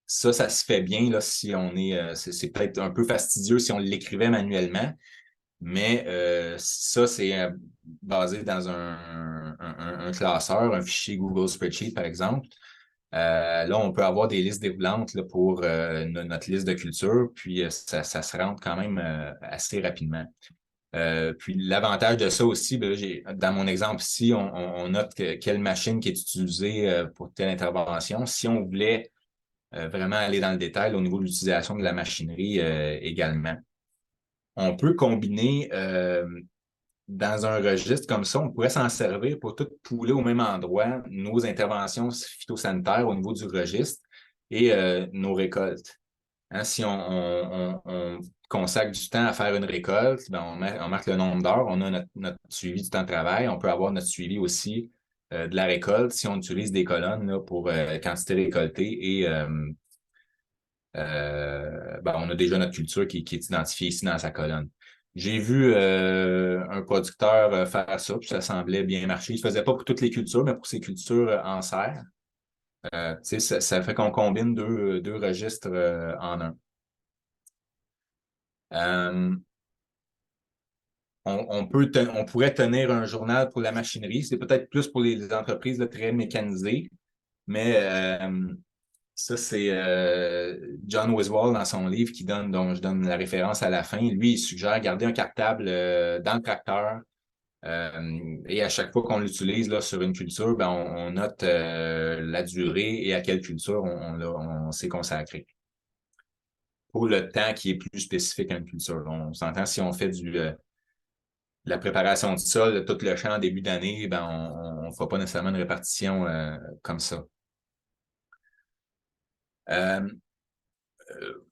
Ça se fait bien là, si on est. C'est peut-être un peu fastidieux si on l'écrivait manuellement, mais ça, c'est basé dans un classeur, un fichier Google Spreadsheet, par exemple. Là, on peut avoir des listes déroulantes là, pour notre liste de culture, puis ça se rentre quand même assez rapidement. Puis l'avantage de ça aussi, ben, dans mon exemple ici, on note quelle machine qui est utilisée pour telle intervention. Si on voulait vraiment aller dans le détail là, au niveau de l'utilisation de la machinerie également. On peut combiner dans un registre comme ça, on pourrait s'en servir pour tout pouler au même endroit nos interventions phytosanitaires au niveau du registre et nos récoltes. Hein, si on consacre du temps à faire une récolte, ben on marque le nombre d'heures, on a notre suivi du temps de travail, on peut avoir notre suivi aussi de la récolte si on utilise des colonnes là, pour quantité récoltée et ben, on a déjà notre culture qui est identifiée ici dans sa colonne. J'ai vu un producteur faire ça, puis ça semblait bien marcher. Il ne faisait pas pour toutes les cultures, mais pour ses cultures en serre. Ça fait qu'on combine deux registres en un. Euh, on pourrait tenir un journal pour la machinerie. C'est peut-être plus pour les entreprises là, très mécanisées, mais ça, c'est John Wiswall dans son livre dont je donne la référence à la fin. Lui, il suggère garder un cartable dans le tracteur. Et à chaque fois qu'on l'utilise là, sur une culture, ben, on note la durée et à quelle culture on s'est consacré. Pour le temps qui est plus spécifique à une culture. On s'entend si on fait la préparation du sol, tout le champ en début d'année, ben, on ne fera pas nécessairement une répartition comme ça.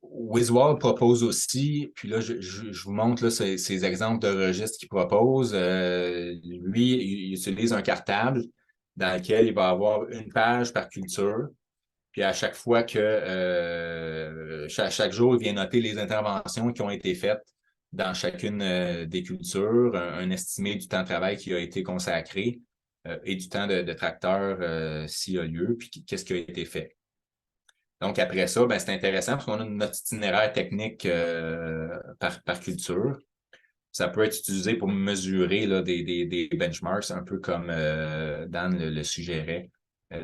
Wiswall propose aussi, puis là, je vous montre là, ces exemples de registres qu'il propose. Lui, il utilise un cartable dans lequel il va avoir une page par culture. Puis à chaque fois que chaque jour, il vient noter les interventions qui ont été faites dans chacune des cultures, un estimé du temps de travail qui a été consacré et du temps de tracteur s'il y a lieu, puis qu'est-ce qui a été fait. Donc, après ça, ben, c'est intéressant parce qu'on a notre itinéraire technique par culture. Ça peut être utilisé pour mesurer là, des benchmarks, un peu comme Dan le suggérait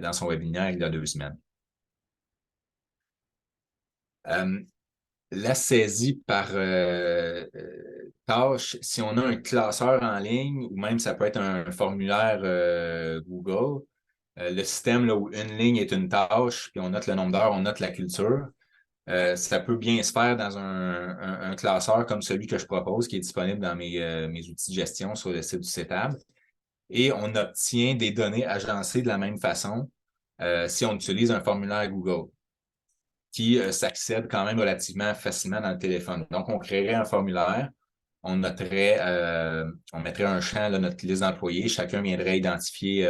dans son webinaire il y a 2 semaines. La saisie par tâche, si on a un classeur en ligne, ou même ça peut être un formulaire Google, le système là, où une ligne est une tâche, puis on note le nombre d'heures, on note la culture. Ça peut bien se faire dans un classeur comme celui que je propose, qui est disponible dans mes outils de gestion sur le site du CETAB. Et on obtient des données agencées de la même façon si on utilise un formulaire Google. qui s'accède quand même relativement facilement dans le téléphone. Donc, on créerait un formulaire, on mettrait un champ, là, notre liste d'employés, chacun viendrait identifier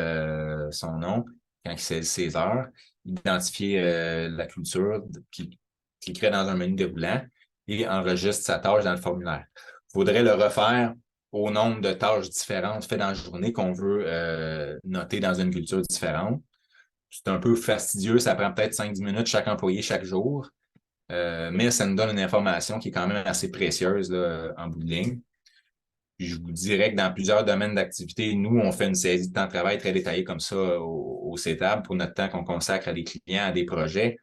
son nom quand c'est ses heures, identifier la culture, puis cliquerait dans un menu déroulant et enregistre sa tâche dans le formulaire. Il faudrait le refaire au nombre de tâches différentes faites dans la journée qu'on veut noter dans une culture différente. C'est un peu fastidieux, ça prend peut-être 5-10 minutes chaque employé chaque jour, mais ça nous donne une information qui est quand même assez précieuse là, en bout de ligne. Puis je vous dirais que dans plusieurs domaines d'activité, nous, on fait une saisie de temps de travail très détaillée comme ça au CETAB pour notre temps qu'on consacre à des clients, à des projets.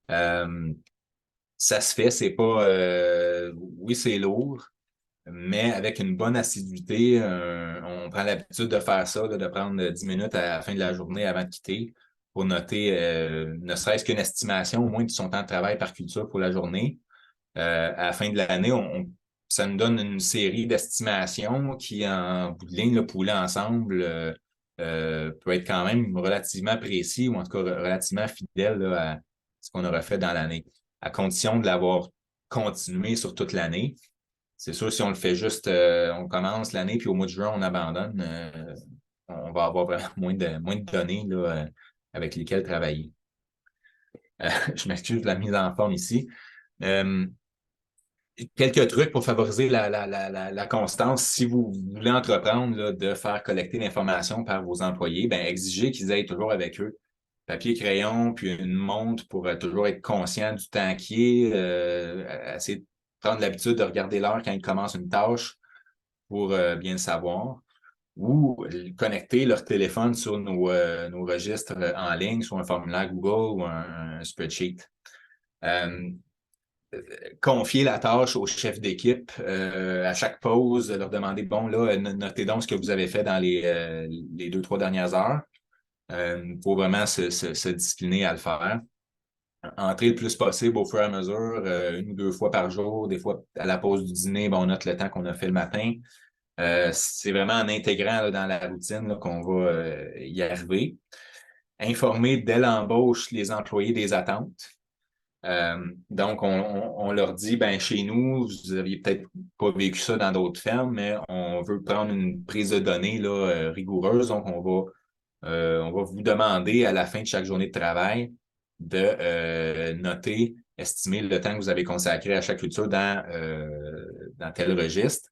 Ça se fait, c'est pas... oui, c'est lourd, mais avec une bonne assiduité, on prend l'habitude de faire ça, là, de prendre 10 minutes à la fin de la journée avant de quitter pour noter ne serait-ce qu'une estimation au moins de son temps de travail par culture pour la journée. À la fin de l'année, ça nous donne une série d'estimations qui, en bout de ligne, là, poulées ensemble, peut être quand même relativement précis ou en tout cas relativement fidèle là, à ce qu'on aura fait dans l'année, à condition de l'avoir continué sur toute l'année. C'est sûr, si on le fait juste, on commence l'année, puis au mois de juin, on abandonne, on va avoir vraiment moins de données là, avec lesquelles travailler. Je m'excuse de la mise en forme ici. Quelques trucs pour favoriser la constance. Si vous voulez entreprendre là, de faire collecter l'information par vos employés, ben, exigez qu'ils aient toujours avec eux papier, crayon, puis une montre pour toujours être conscient du temps qui est, essayer de prendre l'habitude de regarder l'heure quand ils commencent une tâche pour bien le savoir, ou connecter leur téléphone sur nos registres en ligne, sur un formulaire Google ou un spreadsheet. Confier la tâche au chef d'équipe à chaque pause, leur demander, bon, là, notez donc ce que vous avez fait dans les 2-3 dernières heures pour vraiment se discipliner à le faire. Entrer le plus possible au fur et à mesure, 1 ou 2 fois par jour, des fois à la pause du dîner, bon, on note le temps qu'on a fait le matin. C'est vraiment en intégrant là, dans la routine là, qu'on va y arriver. Informer dès l'embauche les employés des attentes. Donc, on leur dit, ben chez nous, vous n'aviez peut-être pas vécu ça dans d'autres fermes, mais on veut prendre une prise de données là, rigoureuse. Donc, on va vous demander à la fin de chaque journée de travail de noter, estimer le temps que vous avez consacré à chaque culture dans tel registre,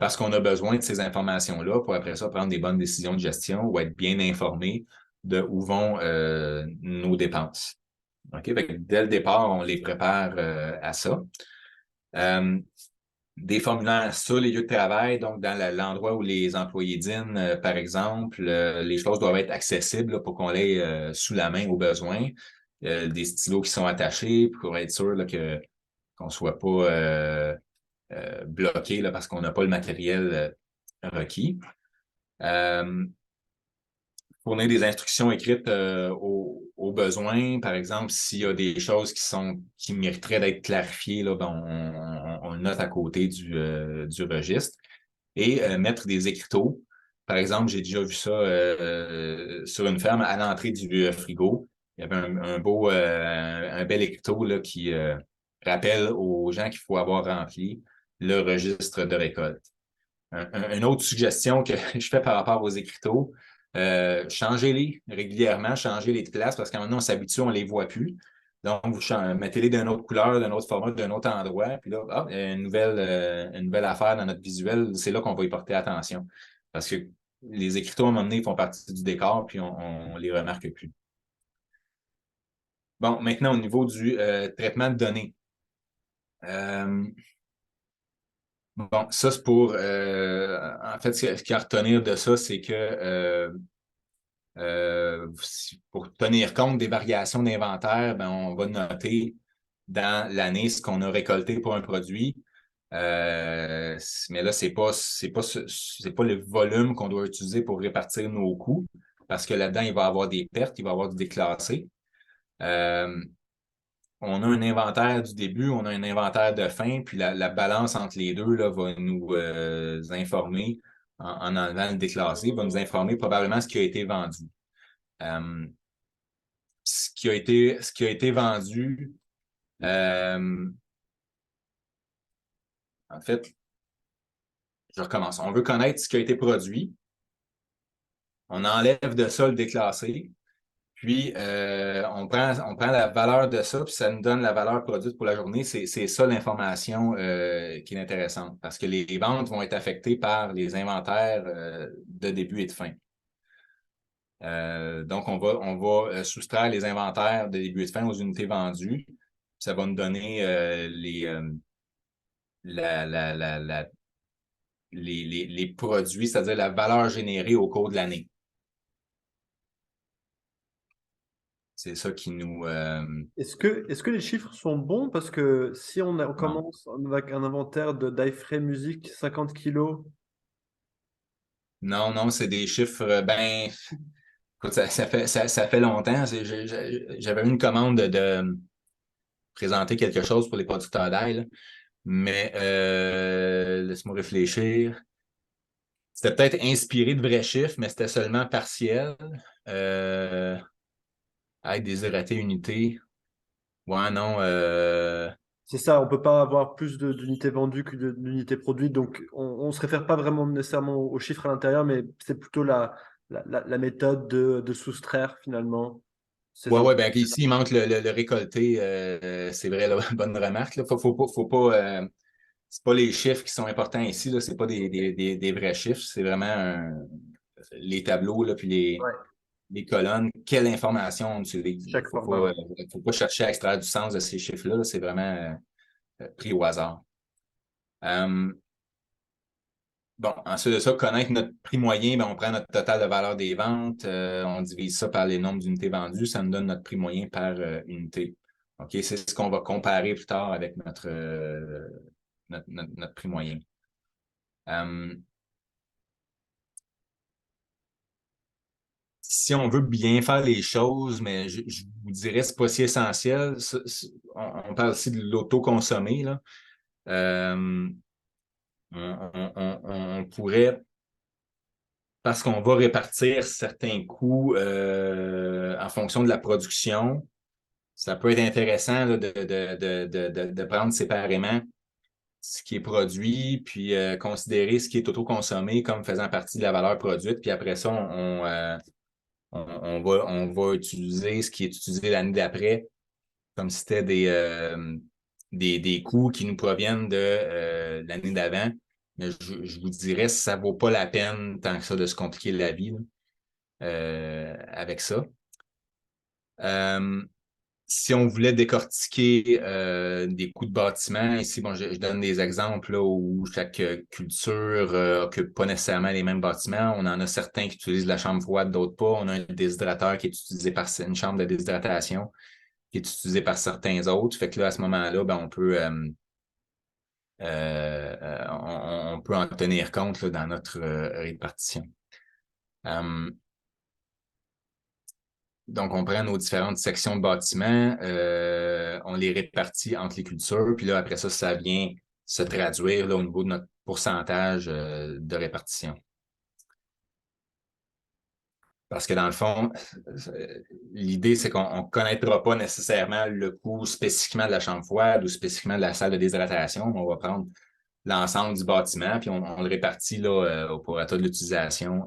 parce qu'on a besoin de ces informations-là pour après ça prendre des bonnes décisions de gestion ou être bien informé de où vont nos dépenses. OK? Fait que dès le départ, on les prépare à ça. Des formulaires sur les lieux de travail, donc dans l'endroit où les employés dînent, par exemple, les choses doivent être accessibles là, pour qu'on l'ait sous la main au besoin. Des stylos qui sont attachés pour être sûr là, qu'on ne soit pas bloqué là, parce qu'on n'a pas le matériel requis. Fournir des instructions écrites aux besoins. Par exemple, s'il y a des choses qui mériteraient d'être clarifiées, là, ben, on le note à côté du registre. Et mettre des écriteaux. Par exemple, j'ai déjà vu ça sur une ferme à l'entrée du frigo. Il y avait un bel écriteau là, qui rappelle aux gens qu'il faut avoir rempli le registre de récolte. Une autre suggestion que je fais par rapport aux écriteaux, changez-les régulièrement, changez les places parce qu'à un moment, on s'habitue, on ne les voit plus. Donc, vous mettez-les d'une autre couleur, d'un autre format, d'un autre endroit. Puis là, hop, une nouvelle affaire dans notre visuel. C'est là qu'on va y porter attention. Parce que les écriteaux, à un moment donné, font partie du décor, puis on les remarque plus. Bon, maintenant, au niveau du traitement de données. Bon, ça, c'est pour... en fait, ce qu'il y a à retenir de ça, c'est que pour tenir compte des variations d'inventaire, ben, on va noter dans l'année ce qu'on a récolté pour un produit. Mais là, c'est pas le volume qu'on doit utiliser pour répartir nos coûts, parce que là-dedans, il va y avoir des pertes, il va y avoir du déclassé. On a un inventaire du début, on a un inventaire de fin, puis la balance entre les deux là, va nous informer, en enlevant le déclassé, va nous informer probablement ce qui a été vendu. Ce qui a été vendu, Euh, en fait, je recommence. On veut connaître ce qui a été produit. On enlève de ça le déclassé. Puis, on prend la valeur de ça, puis ça nous donne la valeur produite pour la journée. C'est ça l'information qui est intéressante, parce que les ventes vont être affectées par les inventaires de début et de fin. Donc, on va soustraire les inventaires de début et de fin aux unités vendues. Ça va nous donner la, la, la, la, les produits, c'est-à-dire la valeur générée au cours de l'année. C'est ça qui nous... Est-ce que les chiffres sont bons? Parce que si on non, commence avec un inventaire de d'iFrame Music 50 kilos, non, c'est des chiffres, ben, écoute, ça fait longtemps. J'avais eu une commande de présenter quelque chose pour les producteurs d'ail, là. Mais laisse-moi réfléchir. C'était peut-être inspiré de vrais chiffres, mais c'était seulement partiel. Euh, Déshydratée unité. Ouais, non. c'est ça, on peut pas avoir plus d'unités vendues que d'unités produites. Donc, on se réfère pas vraiment nécessairement aux chiffres à l'intérieur, mais c'est plutôt la méthode de soustraire finalement ces Ouais, entrées. ben ici, il manque le récolté. C'est vrai, là, bonne remarque. Là. Faut pas c'est pas les chiffres qui sont importants ici, là. C'est pas des vrais chiffres. C'est vraiment les tableaux, là, puis Ouais, les colonnes. Quelle information on utilise. chaque format, ouais. Faut pas chercher à extraire du sens de ces chiffres-là. Là. C'est vraiment pris au hasard. Euh, Bon, ensuite de ça, connaître notre prix moyen, ben, on prend notre total de valeur des ventes, on divise ça par les nombres d'unités vendues, ça nous donne notre prix moyen par unité. OK, c'est ce qu'on va comparer plus tard avec notre prix moyen. Euh, Si on veut bien faire les choses, mais je vous dirais c'est pas si essentiel. On parle aussi de l'auto-consommer, là. Euh, on pourrait parce qu'on va répartir certains coûts en fonction de la production. Ça peut être intéressant là, de prendre séparément ce qui est produit, puis considérer ce qui est auto-consommé comme faisant partie de la valeur produite. Puis après ça, on va utiliser ce qui est utilisé l'année d'après, comme si c'était des coûts qui nous proviennent de l'année d'avant. Mais je vous dirais, ça ne vaut pas la peine tant que ça de se compliquer la vie là, avec ça. Euh, Si on voulait décortiquer des coûts de bâtiment, ici, bon, je donne des exemples là, où chaque culture occupe pas nécessairement les mêmes bâtiments. On en a certains qui utilisent la chambre froide, d'autres pas. On a un déshydrateur qui est utilisé par une chambre de déshydratation qui est utilisée par certains autres. Fait que là, à ce moment-là, ben, on peut en tenir compte là, dans notre répartition. Euh, Donc, on prend nos différentes sections de bâtiments, on les répartit entre les cultures, puis là, après ça, ça vient se traduire là, au niveau de notre pourcentage de répartition. Parce que dans le fond, l'idée, c'est qu'on ne connaîtra pas nécessairement le coût spécifiquement de la chambre froide ou spécifiquement de la salle de déshydratation. On va prendre l'ensemble du bâtiment, puis on le répartit là, au prorata de l'utilisation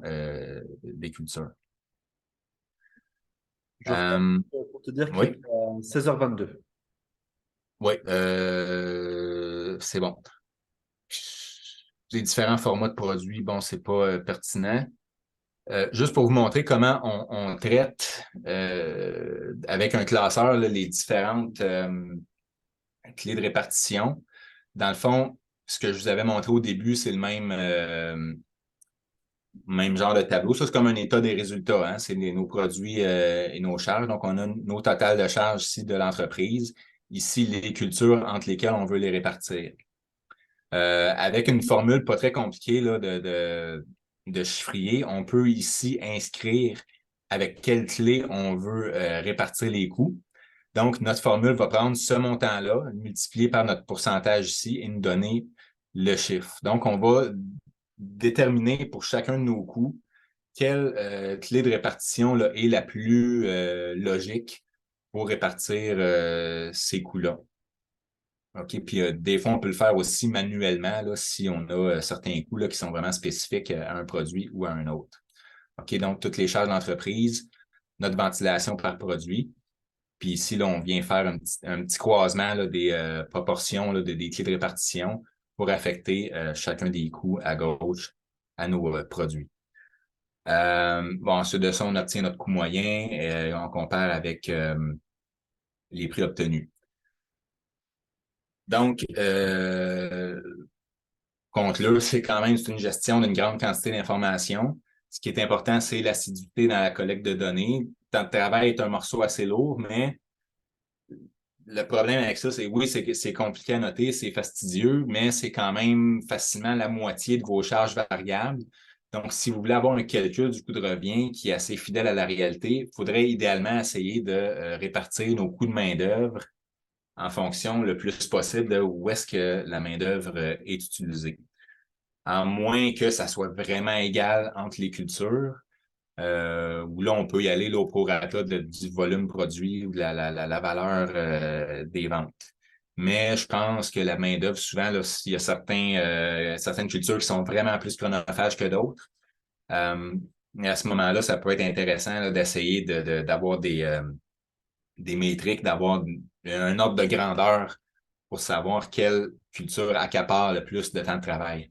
des cultures. Je regarde Euh, pour te dire qu'il oui, est à 16h22. oui, c'est bon. Les différents formats de produits, bon, c'est pas pertinent. Juste pour vous montrer comment on traite avec un classeur là, les différentes clés de répartition. Dans le fond, ce que je vous avais montré au début, c'est le même genre de tableau. Ça, c'est comme un état des résultats. Hein? C'est nos produits et nos charges. Donc, on a nos totales de charges ici de l'entreprise. Ici, les cultures entre lesquelles on veut les répartir. Avec une formule pas très compliquée là, de chiffrier, on peut ici inscrire avec quelle clé on veut répartir les coûts. Donc, notre formule va prendre ce montant-là, multiplié par notre pourcentage ici et nous donner le chiffre. Donc, on va déterminer pour chacun de nos coûts quelle clé de répartition là, est la plus logique pour répartir ces coûts-là. OK, puis des fois, on peut le faire aussi manuellement là, si on a certains coûts là, qui sont vraiment spécifiques à un produit ou à un autre. OK, donc toutes les charges d'entreprise, notre ventilation par produit. Puis ici, là, on vient faire un petit croisement là, des proportions là, des clés de répartition pour affecter chacun des coûts à gauche à nos produits. Bon, ensuite de ça, on obtient notre coût moyen et on compare avec les prix obtenus. Donc, conclure, c'est quand même une gestion d'une grande quantité d'informations. Ce qui est important, c'est l'assiduité dans la collecte de données. Le temps de travail est un morceau assez lourd, mais le problème avec ça, c'est oui, c'est que c'est compliqué à noter, c'est fastidieux, mais c'est quand même facilement la moitié de vos charges variables. Donc, si vous voulez avoir un calcul du coût de revient qui est assez fidèle à la réalité, il faudrait idéalement essayer de répartir nos coûts de main-d'œuvre en fonction le plus possible de où est-ce que la main-d'œuvre est utilisée. À moins que ça soit vraiment égal entre les cultures, où là, on peut y aller là, au prorata du volume produit ou de la valeur des ventes. Mais je pense que la main-d'œuvre, souvent, là, il y a certaines cultures qui sont vraiment plus chronophages que d'autres. Et à ce moment-là, ça peut être intéressant d'essayer d'avoir des métriques, d'avoir un ordre de grandeur pour savoir quelle culture accapare le plus de temps de travail.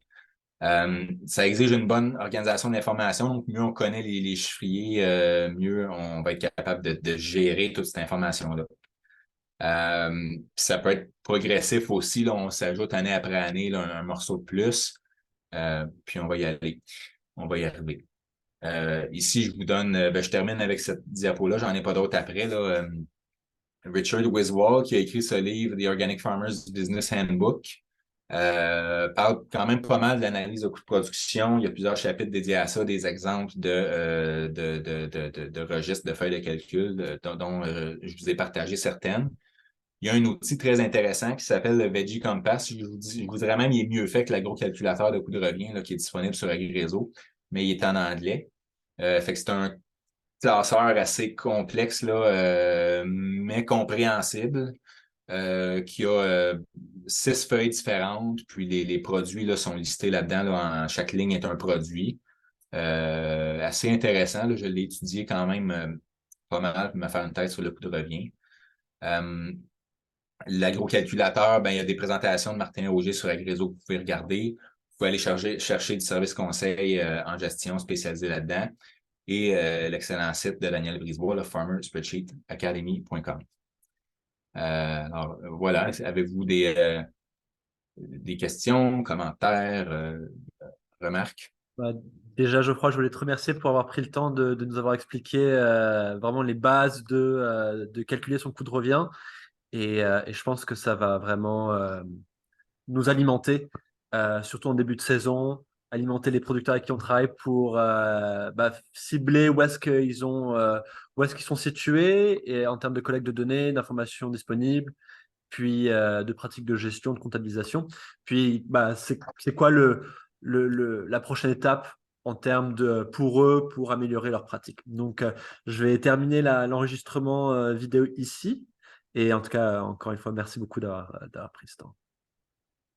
Ça exige une bonne organisation de l'information. Donc, mieux on connaît les chiffriers, mieux on va être capable de gérer toute cette information-là. Ça peut être progressif aussi. Là, on s'ajoute année après année là, un morceau de plus. Puis on va y aller. On va y arriver. Ici, je vous donne, je termine avec cette diapo-là. J'en ai pas d'autres après. Là. Richard Wiswall, qui a écrit ce livre, The Organic Farmer's Business Handbook, parle quand même pas mal de l'analyse de coûts de production. Il y a plusieurs chapitres dédiés à ça, des exemples de registres de feuilles de calcul dont je vous ai partagé certaines. Il y a un outil très intéressant qui s'appelle le Veggie Compass. Je vous dirais même qu'il est mieux fait que l'agro-calculateur de coût de revient là, qui est disponible sur AgriRéseau, mais il est en anglais. Fait que c'est un classeur assez complexe, là, mais compréhensible, qui a 6 feuilles différentes, puis les produits là, sont listés là-dedans. Là, chaque ligne est un produit. Assez intéressant, là, je l'ai étudié quand même pas mal pour me faire une tête sur le coût de revient. L'agro-calculateur, ben, il y a des présentations de Martin Auger sur AgriRéseau que vous pouvez regarder. Vous pouvez aller chercher du service conseil en gestion spécialisé là-dedans. Et l'excellent site de Daniel Brisebois, le farmerspreadsheetacademy.com. Alors, voilà. Avez-vous des questions, commentaires, remarques? Bah, déjà, Geoffroy, je voulais te remercier pour avoir pris le temps de nous avoir expliqué vraiment les bases de calculer son coût de revient. Et je pense que ça va vraiment nous alimenter, surtout en début de saison, alimenter les producteurs avec qui on travaille pour cibler où est-ce qu'ils sont situés et en termes de collecte de données, d'informations disponibles, puis de pratiques de gestion, de comptabilisation. Puis, c'est quoi la prochaine étape en termes pour eux, pour améliorer leurs pratiques. Donc, je vais terminer l'enregistrement vidéo ici. Et en tout cas, encore une fois, merci beaucoup d'avoir pris ce temps.